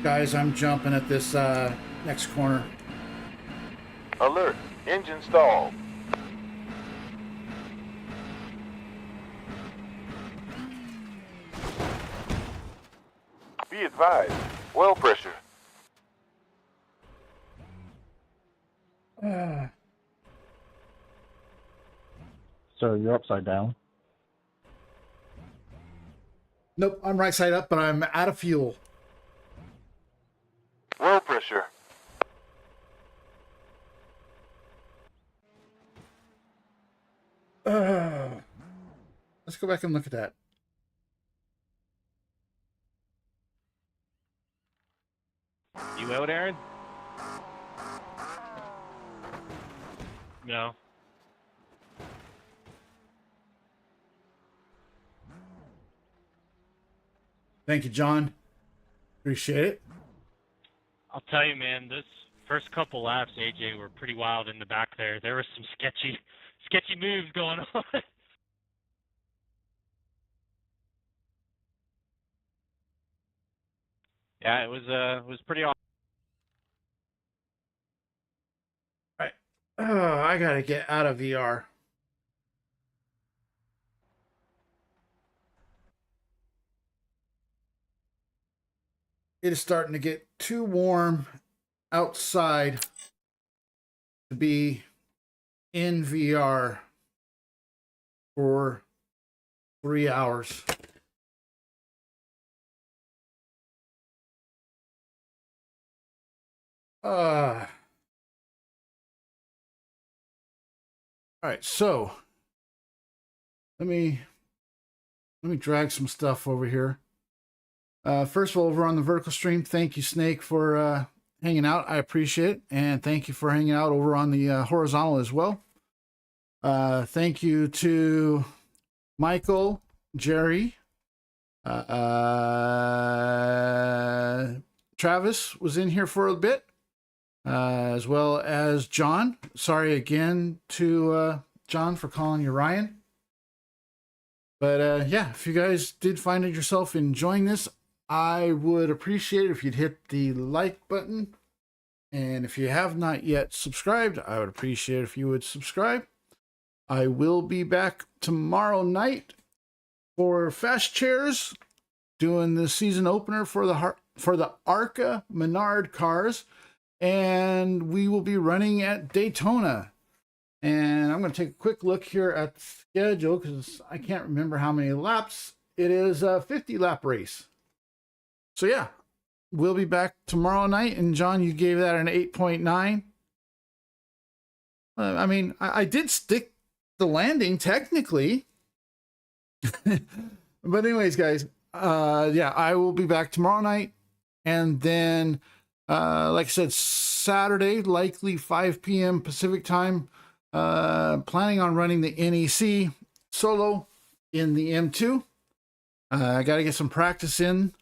B: Guys, I'm jumping at this next corner.
E: Alert. Engine stalled. Be advised. Oil pressure.
I: So you're upside down.
B: Nope, I'm right side up, but I'm out of fuel.
E: Oil pressure.
B: Let's go back and look at that.
C: You out, Aaron?
G: No.
B: Thank you, John. Appreciate it.
G: I'll tell you, man, this first couple laps, AJ, were pretty wild in the back there. There were some sketchy moves going on.
C: Yeah, it was pretty awesome.
B: Oh, I gotta get out of VR. It is starting to get too warm outside to be in VR for 3 hours. All right, so let me drag some stuff over here. First of all, over on the vertical stream, thank you, Snake, for hanging out. I appreciate it, and thank you for hanging out over on the horizontal as well. Thank you to Michael, Jerry, Travis was in here for a bit. As well as John. Sorry again to John for calling you Ryan. But yeah, if you guys did find yourself enjoying this, I would appreciate it if you'd hit the like button. And if you have not yet subscribed, I would appreciate it if you would subscribe. I will be back tomorrow night for Fast Chairs, doing the season opener for the ARCA Menard cars. and we will be running at Daytona. And I'm going to take a quick look here at the schedule because I can't remember how many laps. It is a 50-lap race. So yeah, we'll be back tomorrow night. And John, you gave that an 8.9. I mean, I did stick the landing technically. But anyways, guys, yeah, I will be back tomorrow night. And then, like I said, Saturday, likely 5 p.m. Pacific time. Planning on running the NEC solo in the M2. I got to get some practice in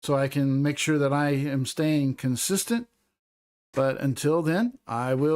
B: so I can make sure that I am staying consistent. But until then, I will